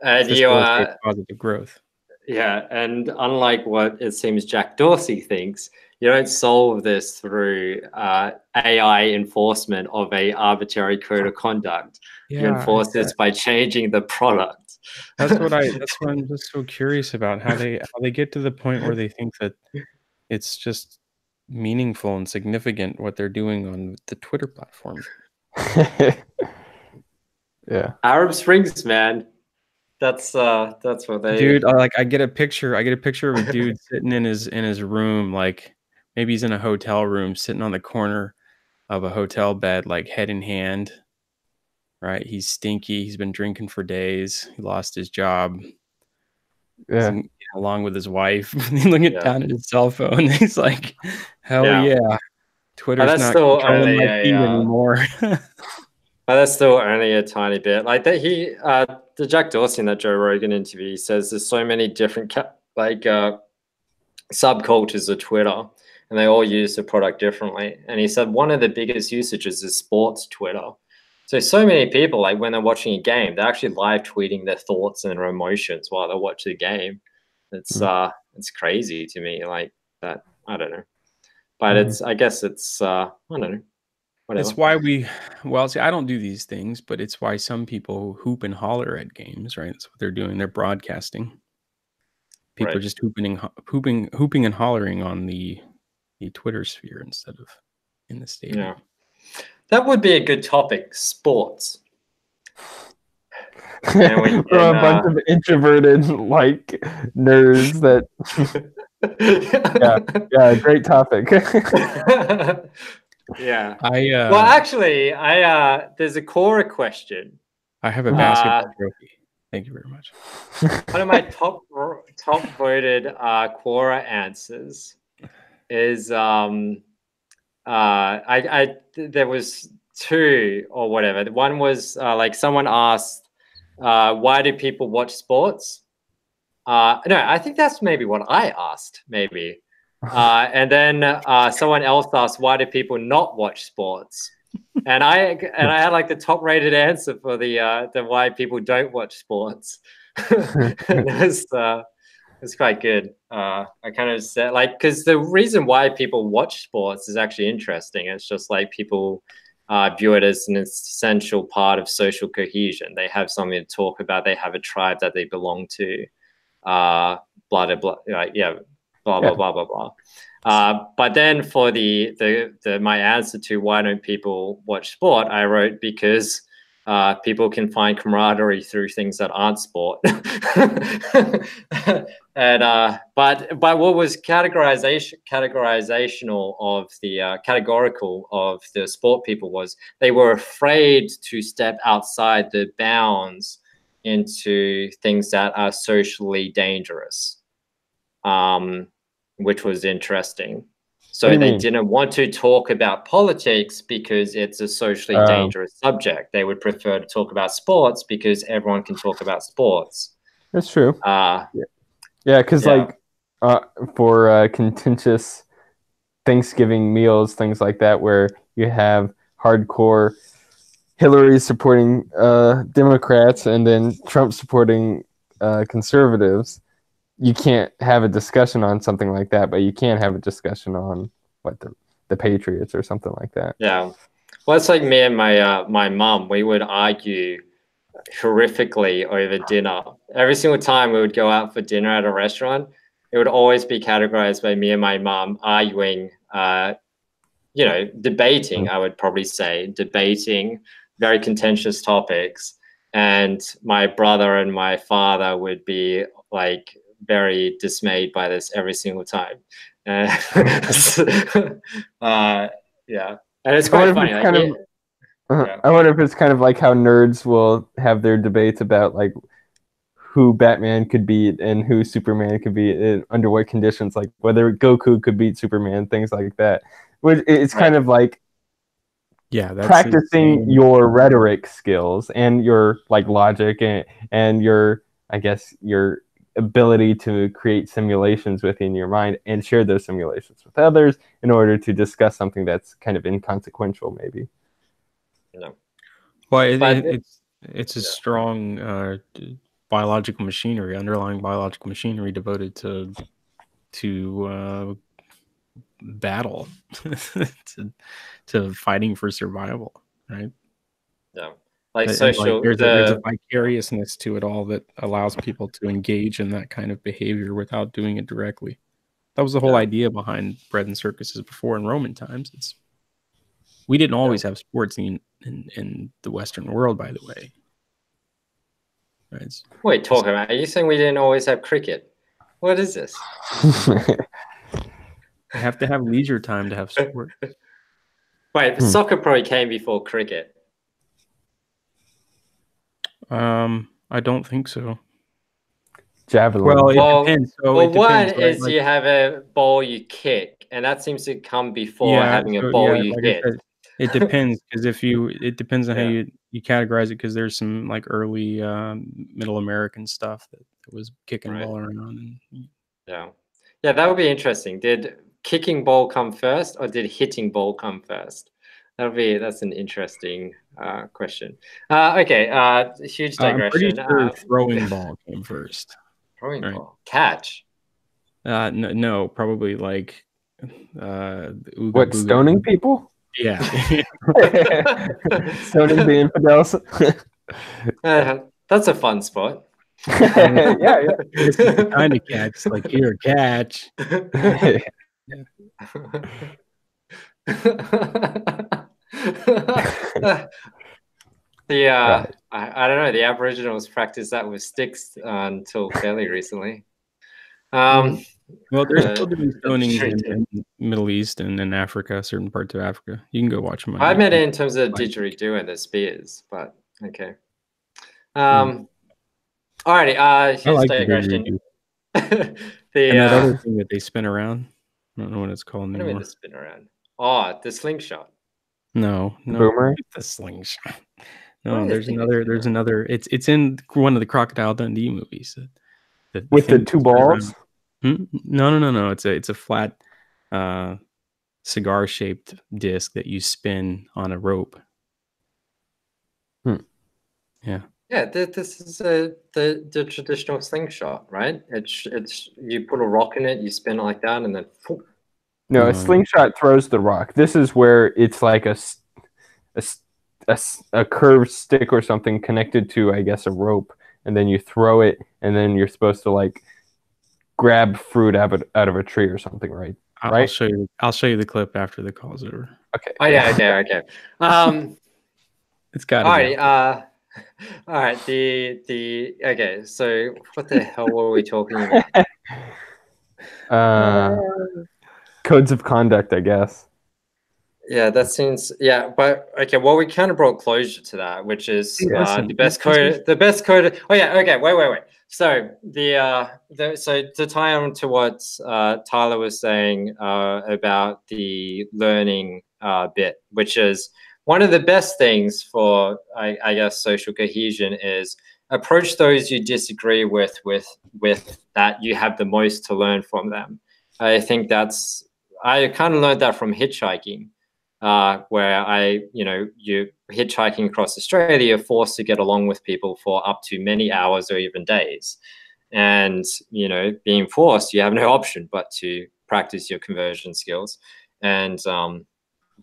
And you facilitate positive growth. yeah, and unlike what it seems Jack Dorsey thinks, you don't solve this through AI enforcement of a arbitrary code of conduct. You Yeah, enforce this by changing the product. that's what I'm just so curious about how they get to the point where they think that it's just meaningful and significant what they're doing on the Twitter platform. Yeah. Arab Springs, man. That's what they. Dude, I get a picture of a dude sitting in his room, like maybe he's in a hotel room, sitting on the corner of a hotel bed, like head in hand, right? He's stinky. He's been drinking for days. He lost his job. He's Yeah. along with his wife, looking Yeah, down at his cell phone. He's like, "Hell yeah. yeah, But Twitter's that's not still controlling only my a. feed anymore." But that's still only a tiny bit. Like that, the Jack Dorsey in that Joe Rogan interview, he says there's so many different subcultures of Twitter, and they all use the product differently. And he said one of the biggest usages is sports Twitter. So many people, like when they're watching a game, they're actually live tweeting their thoughts and their emotions while they watch the game. Mhm. It's crazy to me, like that. I don't know, but Mhm. I guess it's I don't know. whatever. It's why well, see, I don't do these things, but it's why some people hoop and holler at games, right? That's what they're doing. They're broadcasting. People are Right. just hooping and hollering on the Twitter sphere instead of in the stadium. Yeah. That would be a good topic, sports. And we From a can, bunch of introverted like nerds that yeah, great topic. yeah. I Well, actually, there's a Quora question. I have a basketball trophy. Thank you very much. One of my top voted Quora answers is there was two or whatever. One was like someone asked, why do people watch sports? No, I think that's maybe what I asked, maybe. And then someone else asked, why do people not watch sports? And I had like the top rated answer for the why people don't watch sports. It's quite good. I kind of said like, because the reason why people watch sports is actually interesting. It's just like people view it as an essential part of social cohesion. They have something to talk about. They have a tribe that they belong to. Blah blah blah. Yeah, blah blah blah blah blah. But then for the my answer to why don't people watch sport, I wrote because people can find camaraderie through things that aren't sport. And but what was categorizational of the categorical of the sport people was they were afraid to step outside the bounds into things that are socially dangerous, which was interesting. So they didn't want to talk about politics because it's a socially dangerous subject. They would prefer to talk about sports because everyone can talk about sports. That's true. Yeah, because like for contentious Thanksgiving meals, things like that, where you have hardcore Hillary supporting Democrats and then Trump supporting conservatives, you can't have a discussion on something like that, but you can have a discussion on what the Patriots or something like that. Yeah. Well, it's like me and my mom, we would argue horrifically over dinner. Every single time we would go out for dinner at a restaurant, it would always be categorized by me and my mom arguing, debating, I would probably say, debating very contentious topics. And my brother and my father would be like very dismayed by this every single time. Yeah. And it's quite funny. I wonder if it's kind of like how nerds will have their debates about like who Batman could beat and who Superman could beat and under what conditions, like whether Goku could beat Superman, things like that. Which it's kind of like that's practicing your rhetoric skills and your like logic and your, I guess, your ability to create simulations within your mind and share those simulations with others in order to discuss something that's kind of inconsequential, maybe. Well, it's a strong biological machinery, underlying biological machinery devoted to battle, to fighting for survival, right? Yeah, like social. Like there's a vicariousness to it all that allows people to engage in that kind of behavior without doing it directly. That was the whole idea behind bread and circuses before in Roman times. We didn't always have sports in the Western world, by the way. Right? Wait, talking about? Are you saying we didn't always have cricket? What is this? You have to have leisure time to have sport. Wait, soccer probably came before cricket. I don't think so. Javelin. Well, it depends. So it depends, one is like, you have a ball you kick, and that seems to come before having a ball you hit. It depends because it depends on how you categorize it, because there's some like early Middle American stuff that was kicking ball around. Yeah, that would be interesting. Did kicking ball come first, or did hitting ball come first? That's an interesting question. Okay, huge digression. I'm pretty sure throwing ball came first. Throwing ball, catch. No, probably like what, stoning people? Yeah. Stoning the infidels. That's a fun spot. Yeah, This is the kind of catch, like, here, catch. yeah. Right. I don't know. The Aboriginals practiced that with sticks until fairly recently. Well, they're still Uh, doing that's stonings true in too. Middle East and in Africa, certain parts of Africa. You can go watch them on I meant YouTube. it in terms of didgeridoo and the spears, but okay. Mm. Alrighty. I Here's like the digression. didgeridoo. The And that other thing that they spin around. I don't know what it's called what do you mean the anymore. spin around? Oh, the slingshot. No, The no, boomerang? the slingshot. Why No, do I there's think it's another. spin There's around? another. It's in one of the Crocodile Dundee movies. The With the thing that two spin balls? around. No. It's a flat, cigar shaped disc that you spin on a rope. Hmm. Yeah. Yeah, this is the traditional slingshot, right? It's you put a rock in it, you spin it like that, and then phew. No, a No. slingshot throws the rock. This is where it's like a curved stick or something connected to, I guess, a rope, and then you throw it, and then you're supposed to like grab fruit out of a tree or something, right? I'll Right? show you. I'll show you the clip after the call's over. Okay. Oh yeah, okay. It's got to be Alrighty, out there. all right, okay, so what the hell were we talking about? Codes of conduct, I guess. Yeah, that seems yeah, but okay. Well, we kind of brought closure to that, which is Hey, listen, the best this is code. The best code. Oh yeah, okay. Wait. So so to tie on to what Tyler was saying about the learning bit, which is one of the best things for I guess social cohesion is approach those you disagree with that you have the most to learn from them. I think that's I kind of learned that from hitchhiking where you hitchhiking across Australia, you're forced to get along with people for up to many hours or even days. And, being forced, you have no option but to practice your conversion skills. And,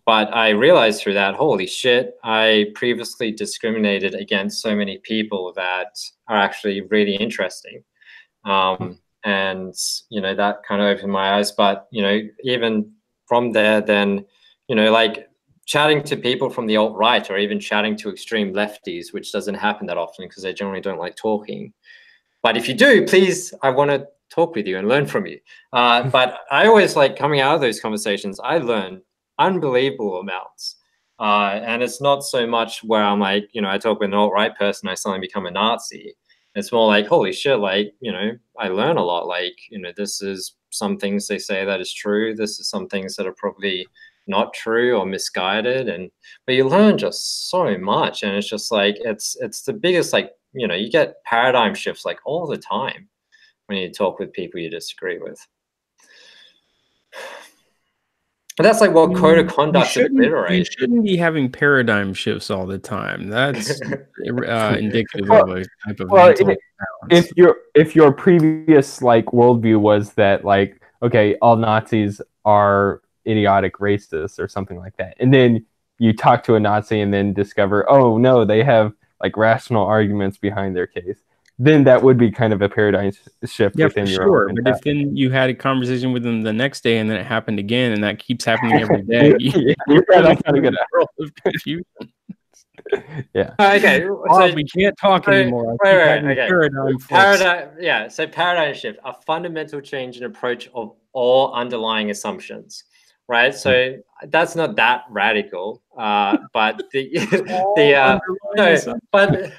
but I realized through that, holy shit, I previously discriminated against so many people that are actually really interesting. And that kind of opened my eyes. But even from there, then like chatting to people from the alt right or even chatting to extreme lefties, which doesn't happen that often because they generally don't like talking. But if you do, please, I want to talk with you and learn from you. But I always like coming out of those conversations. I learn unbelievable amounts. And it's not so much where I'm like, I talk with an alt right person, I suddenly become a Nazi. It's more like, holy shit, like, I learn a lot. Like, this is some things they say that is true. This is some things that are probably not true or misguided. But you learn just so much. And it's just like, it's the biggest, like, you get paradigm shifts like all the time when you talk with people you disagree with. And that's like what code of conduct You obliterates. shouldn't be having paradigm shifts all the time. That's indicative Well, of a type of well, mental if imbalance. your previous like worldview was that like okay, all Nazis are idiotic racists or something like that, and then you talk to a Nazi and then discover, oh no, they have like rational arguments behind their case, then that would be kind of a paradigm shift Yeah, for within your sure. own But if mentality. then you had a conversation with them the next day and then it happened again and that keeps happening every day, Yeah, you're that's not a good. world of confusion. Yeah. Okay, Bob, so we can't talk anymore. I keep wait, having okay. paradigm flips. Yeah. So paradigm shift, a fundamental change in approach of all underlying assumptions, right? So that's not that radical, but All the underlying no, assumptions. but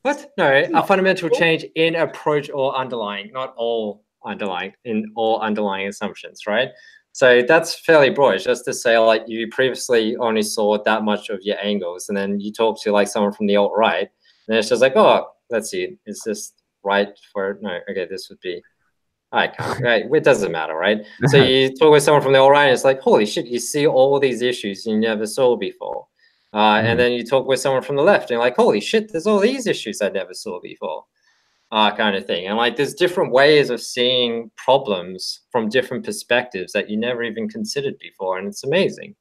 what? No, a fundamental change in approach or underlying, not all underlying, in all underlying assumptions, right? So that's fairly broad. It's just to say, like, you previously only saw that much of your angles, and then you talk to like someone from the alt right, and it's just like, oh, let's see, is this right for no? Okay, this would be. I can't. Right, it doesn't matter, right? So you talk with someone from the alt right, and it's like, holy shit, you see all these issues you never saw before. And then you talk with someone from the left, and you're like, holy shit, there's all these issues I never saw before, kind of thing. And like, there's different ways of seeing problems from different perspectives that you never even considered before, and it's amazing.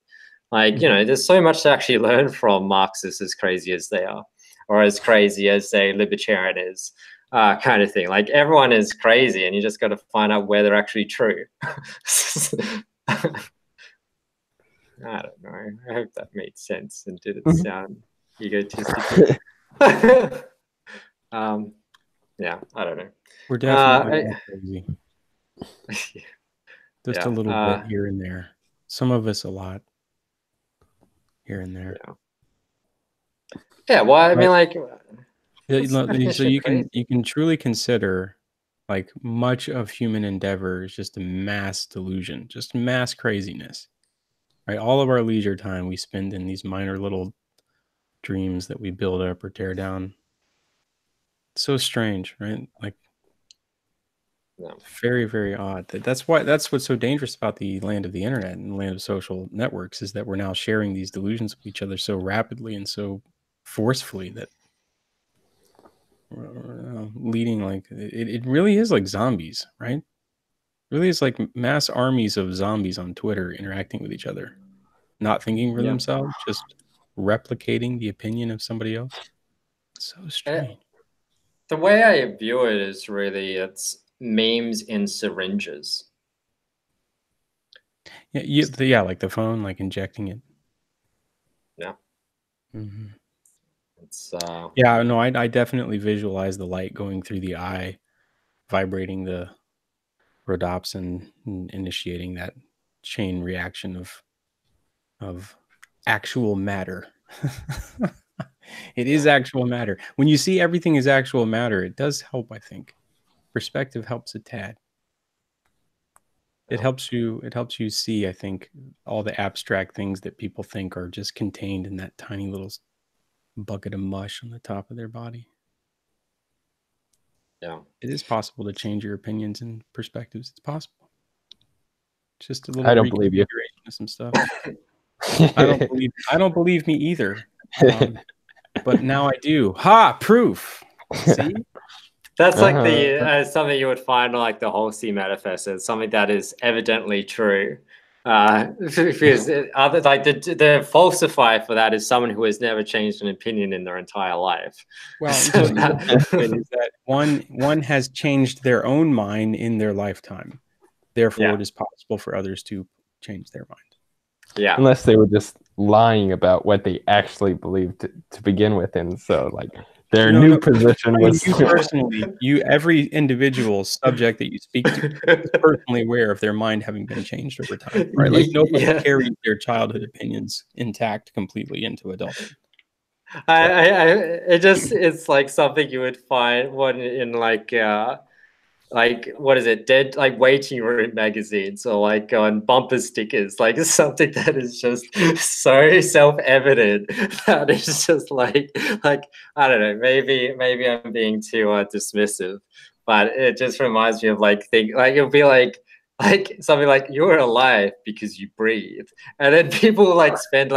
Like, there's so much to actually learn from Marxists, as crazy as they are, or as crazy as, say, libertarian is, kind of thing. Like, everyone is crazy, and you just got to find out where they're actually true. I don't know. I hope that made sense and didn't sound egotistical. Yeah, I don't know. We're definitely crazy. Just Yeah, a little bit here and there. Some of us a lot here and there. Yeah. Well, I mean, like, so you can truly consider, like, much of human endeavor is just a mass delusion, just mass craziness, right? All of our leisure time we spend in these minor little dreams that we build up or tear down. It's so strange, right? Like, very, very odd. That's what's so dangerous about the land of the internet and the land of social networks, is that we're now sharing these delusions with each other so rapidly and so forcefully that we're leading, like, it really is like zombies, right? It really is like mass armies of zombies on Twitter interacting with each other, not thinking for themselves, just replicating the opinion of somebody else. So strange. The way I view it is really, it's memes in syringes. Yeah, like the phone, like injecting it. Yeah. Mm-hmm. It's yeah, no, I definitely visualize the light going through the eye, vibrating the rhodopsin, and initiating that chain reaction of actual matter. It is actual matter. When you see everything as actual matter, it does help, I think. Perspective helps a tad. It helps you see, I think, all the abstract things that people think are just contained in that tiny little bucket of mush on the top of their body. Yeah. It is possible to change your opinions and perspectives. It's possible. It's just a little I don't believe you. of some stuff. I don't believe me either. But now I do. Ha! Proof. See? That's like the something you would find on, like, the Halsey Manifesto. It's something that is evidently true. Because like the falsifier for that is someone who has never changed an opinion in their entire life. Well, so is that one has changed their own mind in their lifetime. Therefore, it is possible for others to change their mind. Yeah. Unless they were just lying about what they actually believed to begin with, and so, like, their new position was. You personally, every individual subject that you speak to is personally aware of their mind having been changed over time, right? Like, nobody carries their childhood opinions intact completely into adulthood. It's like something you would find one in, like, what is it, dead, like, waiting room magazines, or like on bumper stickers. Like, it's something that is just so self-evident that it's just like I don't know, maybe I'm being too dismissive, but it just reminds me of, like, it'll be like something like, you're alive because you breathe, and then people, like, spend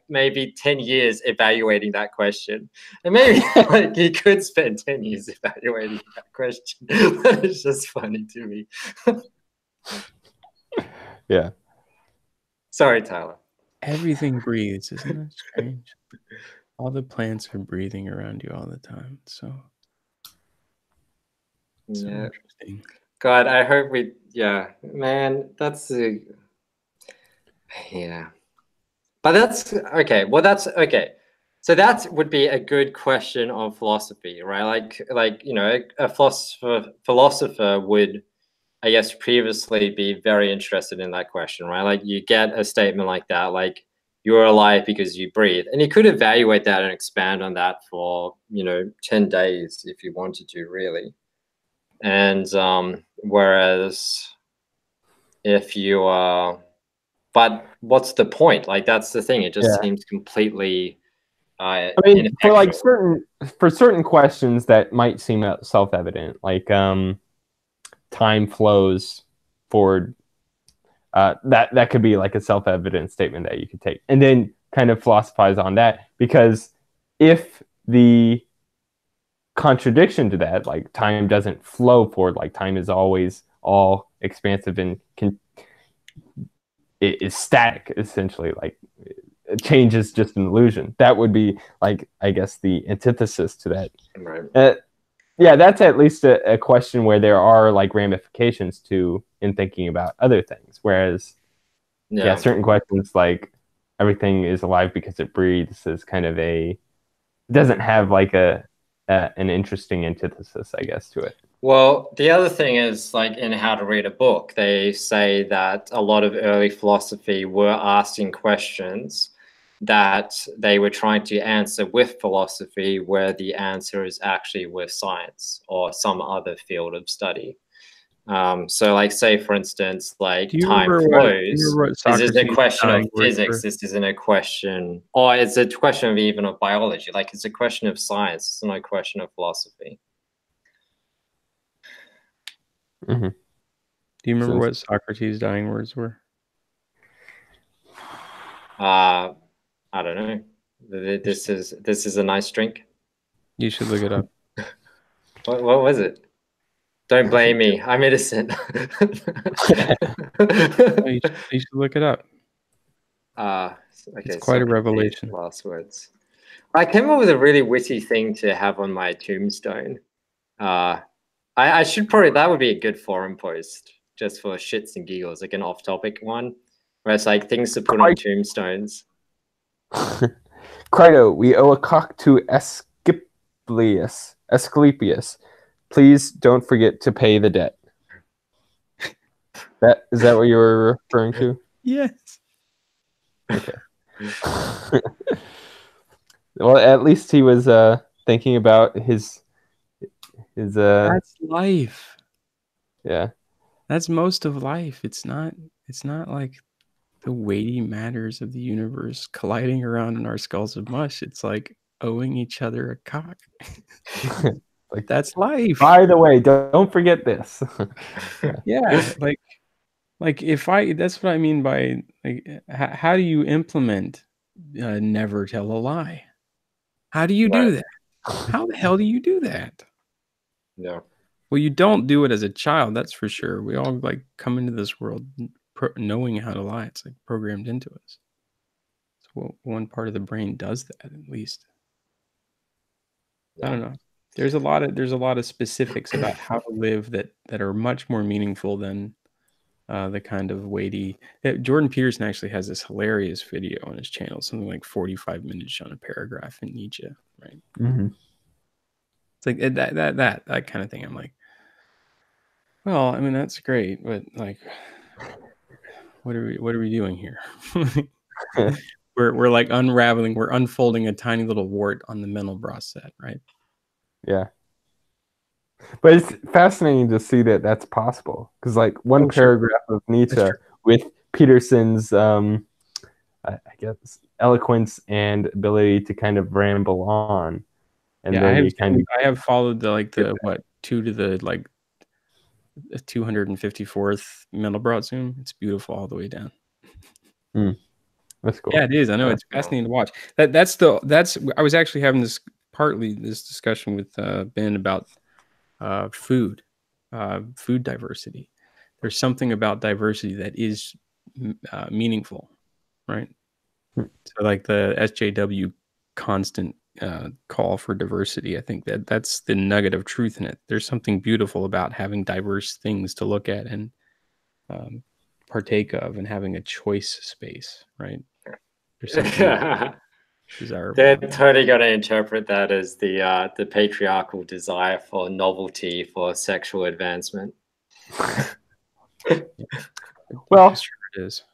maybe 10 years evaluating that question, and maybe like you could spend 10 years evaluating that question. But it's just funny to me. Yeah. Sorry, Tyler. Everything breathes, isn't that strange? All the plants are breathing around you all the time. So interesting. God, I hope man, that's but that's okay. Well, that's okay. So that would be a good question on philosophy, right? Like a philosopher would, I guess, previously be very interested in that question, right? Like, you get a statement like that, like, you're alive because you breathe, and you could evaluate that and expand on that for 10 days if you wanted to, really. And whereas if you but what's the point? Like, that's the thing. It just seems completely I mean, for certain questions that might seem self-evident, like time flows forward. That could be like a self-evident statement that you could take, and then kind of philosophize on that. Because if the contradiction to that, like, time doesn't flow forward, like, time is always all expansive and is static, essentially. Like change is just an illusion. That would be like, I guess, the antithesis to that. Right. Yeah, that's at least a question where there are like ramifications to in thinking about other things. Whereas, yeah, certain questions like everything is alive because it breathes is kind of doesn't have like an interesting antithesis, I guess, to it. Well, the other thing is, like in How to Read a Book, they say that a lot of early philosophy were asking questions that they were trying to answer with philosophy, where the answer is actually with science or some other field of study. So like, say for instance, like Do you time remember flows. what This isn't a Socrates' question of dying words physics. were? This isn't a question, or it's a question of even of biology. Like it's a question of science. It's not a question of philosophy. Mm-hmm. Do you remember what Socrates' dying words were? I don't know. This is a nice drink. You should look it up. What was it? Don't blame me. I'm innocent. You should look it up. Okay, it's quite a revelation. Last words. I came up with a really witty thing to have on my tombstone. I should probably, that would be a good forum post just for shits and giggles, like an off-topic one, where it's like things to put on tombstones. Crito, we owe a cock to Asclepius. Please don't forget to pay the debt. Is that what you were referring to? Yes. Okay. Well, at least he was thinking about his That's life. Yeah. That's most of life. It's not like the weighty matters of the universe colliding around in our skulls of mush. It's like owing each other a cock. Like that's life. By the way, don't forget this. Yeah, like if that's what I mean by like how do you implement never tell a lie? How do you do that? How the hell do you do that? Yeah. Well, you don't do it as a child, that's for sure. We all like come into this world knowing how to lie. It's like programmed into us. So one part of the brain does that at least. I don't know. There's a lot of specifics about how to live that are much more meaningful than the kind of weighty. Jordan Peterson actually has this hilarious video on his channel, something like 45 minutes on a paragraph in Nietzsche, right? Mm-hmm. It's like that kind of thing. I'm like, well, I mean that's great, but like, what are we doing here? we're like unraveling, we're unfolding a tiny little wart on the Mandelbrot set, right? Yeah. But it's fascinating to see that that's possible because, like, one paragraph of Nietzsche with Peterson's, I guess, eloquence and ability to kind of ramble on, and then I have followed the 2 to the 254th Mandelbrot zoom. It's beautiful all the way down. That's cool. Yeah, it is. I know it's fascinating to watch. That's I was actually having this discussion with Ben about food diversity. There's something about diversity that is meaningful, right? So like the SJW constant call for diversity, I think that's the nugget of truth in it. There's something beautiful about having diverse things to look at and partake of, and having a choice space, right? There's something desirable. They're totally going to interpret that as the patriarchal desire for novelty, for sexual advancement. Well, it is.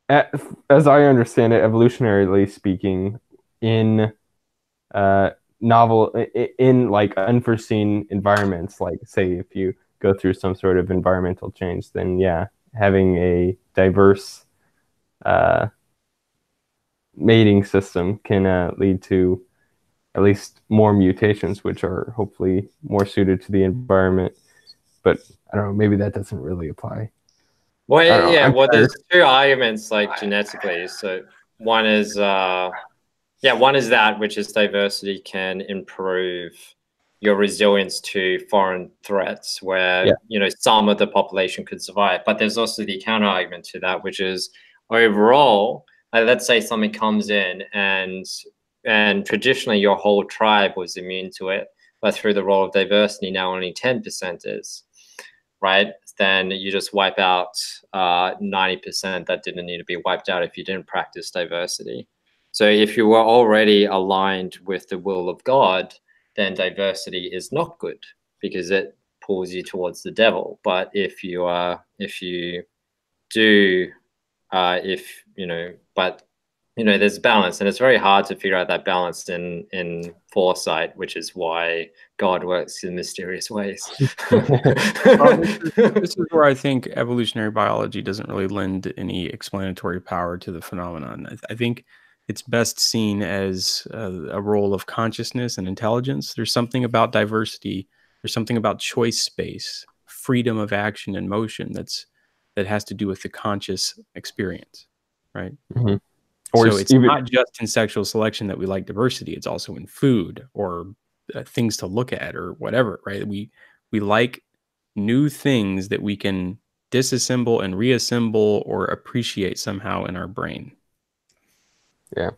As I understand it, evolutionarily speaking, in in like unforeseen environments, like say if you go through some sort of environmental change, then yeah, having a diverse mating system can lead to at least more mutations, which are hopefully more suited to the environment. But I don't know, maybe that doesn't really apply. Well, yeah, well, there's two arguments like genetically. So one is that which is diversity can improve your resilience to foreign threats, where Yeah. you know some of the population could survive. But there's also the counter argument to that, which is overall, like, let's say something comes in and traditionally your whole tribe was immune to it, but through the role of diversity, now only 10% is, right? Then you just wipe out 90% that didn't need to be wiped out if you didn't practice diversity. So if you were already aligned with the will of God, then diversity is not good because it pulls you towards the devil. But if you do, if you know, but you know, there's balance, and it's very hard to figure out that balance in foresight, which is why God works in mysterious ways. Well, this is where I think evolutionary biology doesn't really lend any explanatory power to the phenomenon. I think it's best seen as a role of consciousness and intelligence. There's something about diversity. There's something about choice space, freedom of action and motion that has to do with the conscious experience, right? Mhm. Or So it's even not just in sexual selection that we like diversity. It's also in food or things to look at or whatever, right? We like new things that we can disassemble and reassemble or appreciate somehow in our brain. yeah.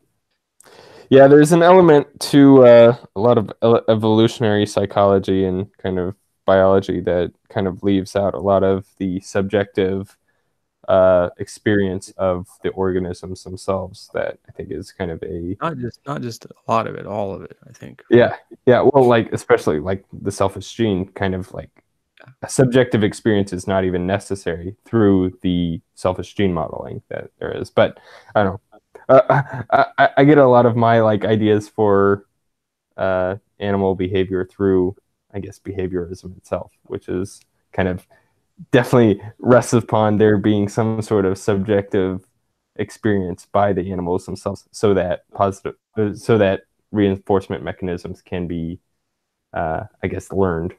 Yeah, there's an element to a lot of evolutionary psychology and kind of biology that kind of leaves out a lot of the subjective experience of the organisms themselves. That I think is kind of a Not just a lot of it, all of it, I think. yeah, yeah. Well, like especially like the selfish gene, kind of like a subjective experience is not even necessary through the selfish gene modeling that there is. But I don't know. I get a lot of my like ideas for animal behavior through, I guess, behaviorism itself, which is kind of definitely rests upon there being some sort of subjective experience by the animals themselves, so that so that reinforcement mechanisms can be, I guess, learned.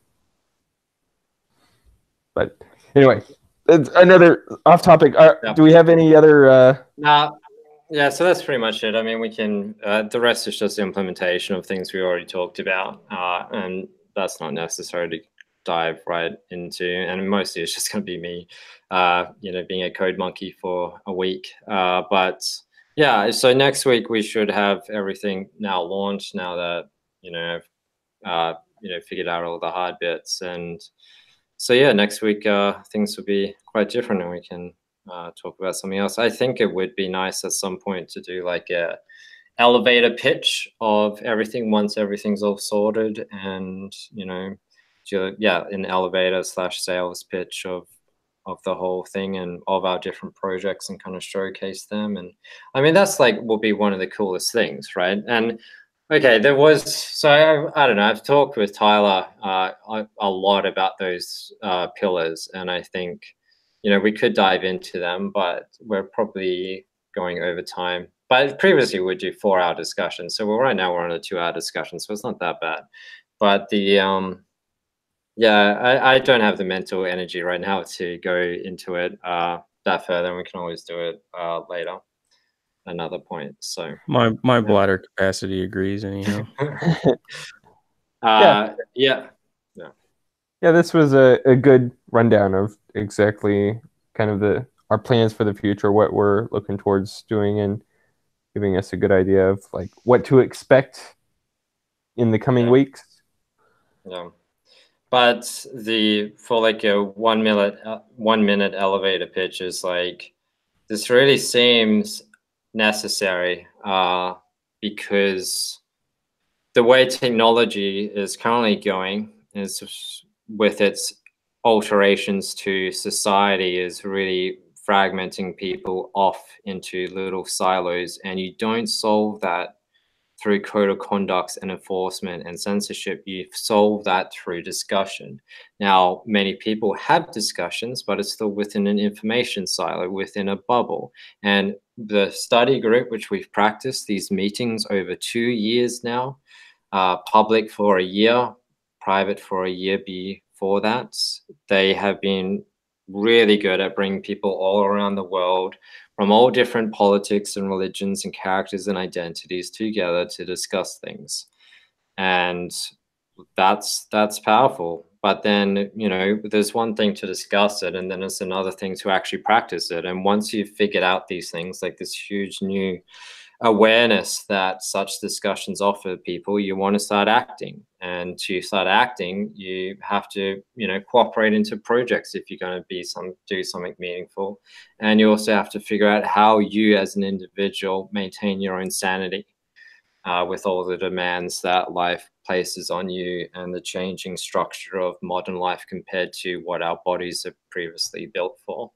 But anyway, it's another off topic. Do we have any other? Yeah, so that's pretty much it. I mean, we can, the rest is just implementation of things we already talked about. And that's not necessary to dive right into. And mostly it's just going to be me, you know, being a code monkey for a week. But yeah, so next week we should have everything now launched now that, you know, figured out all the hard bits. And so yeah, next week things will be quite different, and we can talk about something else. I think it would be nice at some point to do like a elevator pitch of everything once everything's all sorted, and you know, yeah, an elevator slash sales pitch of the whole thing and of our different projects and kind of showcase them. And I mean, that's like will be one of the coolest things, right? And okay, there was, so I don't know, I've talked with Tyler a lot about those pillars, and I think, you know, we could dive into them, but we're probably going over time. But previously we'd do 4-hour discussions, so right now we're on a 2-hour discussion, so it's not that bad. But the yeah, I don't have the mental energy right now to go into it that further, and we can always do it later, another point. So My bladder capacity agrees anyhow. Yeah. Yeah. Yeah, this was a good rundown of exactly kind of our plans for the future, what we're looking towards doing, and giving us a good idea of like what to expect in the coming weeks. Yeah. But for like a 1 minute elevator pitch is like, this really seems necessary because the way technology is currently going is with its alterations to society is really fragmenting people off into little silos, and you don't solve that through code of conducts and enforcement and censorship. You solve that through discussion. Now, many people have discussions, but it's still within an information silo, within a bubble. And the study group, which we've practiced these meetings over 2 years now, public for a year, private for a year before that, they have been really good at bringing people all around the world from all different politics and religions and characters and identities together to discuss things. And that's powerful. But then, you know, there's one thing to discuss it, and then it's another thing to actually practice it. And once you've figured out these things, like this huge new awareness that such discussions offer people, you want to start acting. And to start acting, you have to, you know, cooperate into projects if you're going to do something meaningful. And you also have to figure out how you as an individual maintain your own sanity with all the demands that life places on you and the changing structure of modern life compared to what our bodies are previously built for,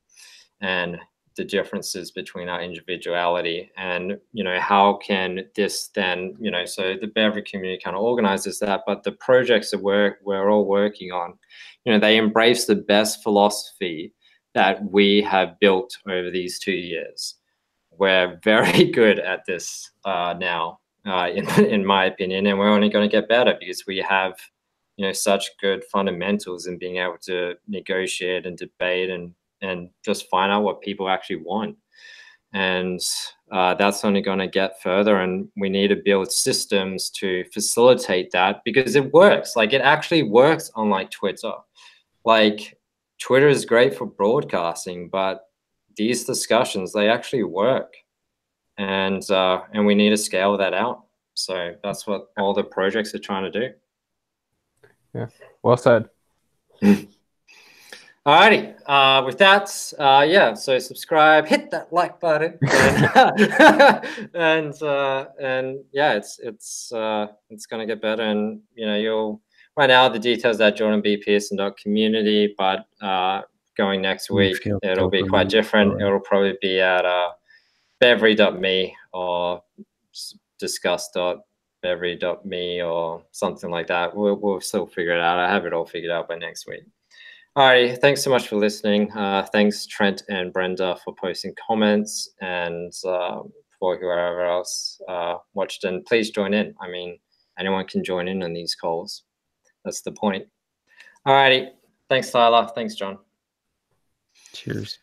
and the differences between our individuality. And, you know, how can this then, you know, so the Bevry community kind of organizes that, but the projects that we're all working on, you know, they embrace the best philosophy that we have built over these 2 years. We're very good at this now, in my opinion, and we're only going to get better because we have, you know, such good fundamentals in being able to negotiate and debate and just find out what people actually want. And that's only going to get further. And we need to build systems to facilitate that, because it works. Like, it actually works on like Twitter. Like, Twitter is great for broadcasting, but these discussions, they actually work. And we need to scale that out. So that's what all the projects are trying to do. Yeah, well said. Alrighty. With that, yeah. So subscribe, hit that like button, and yeah, it's gonna get better. And you know, you'll right now the details at jordanbpearson.community, but going next week it'll be quite different. It'll probably be at bevry.me or discuss.bevry.me or something like that. We'll still figure it out. I have it all figured out by next week. Alrighty, thanks so much for listening. Thanks Trent and Brenda for posting comments, and for whoever else watched. And please join in. I mean, anyone can join in on these calls. That's the point. Alrighty, thanks Tyler. Thanks John. Cheers.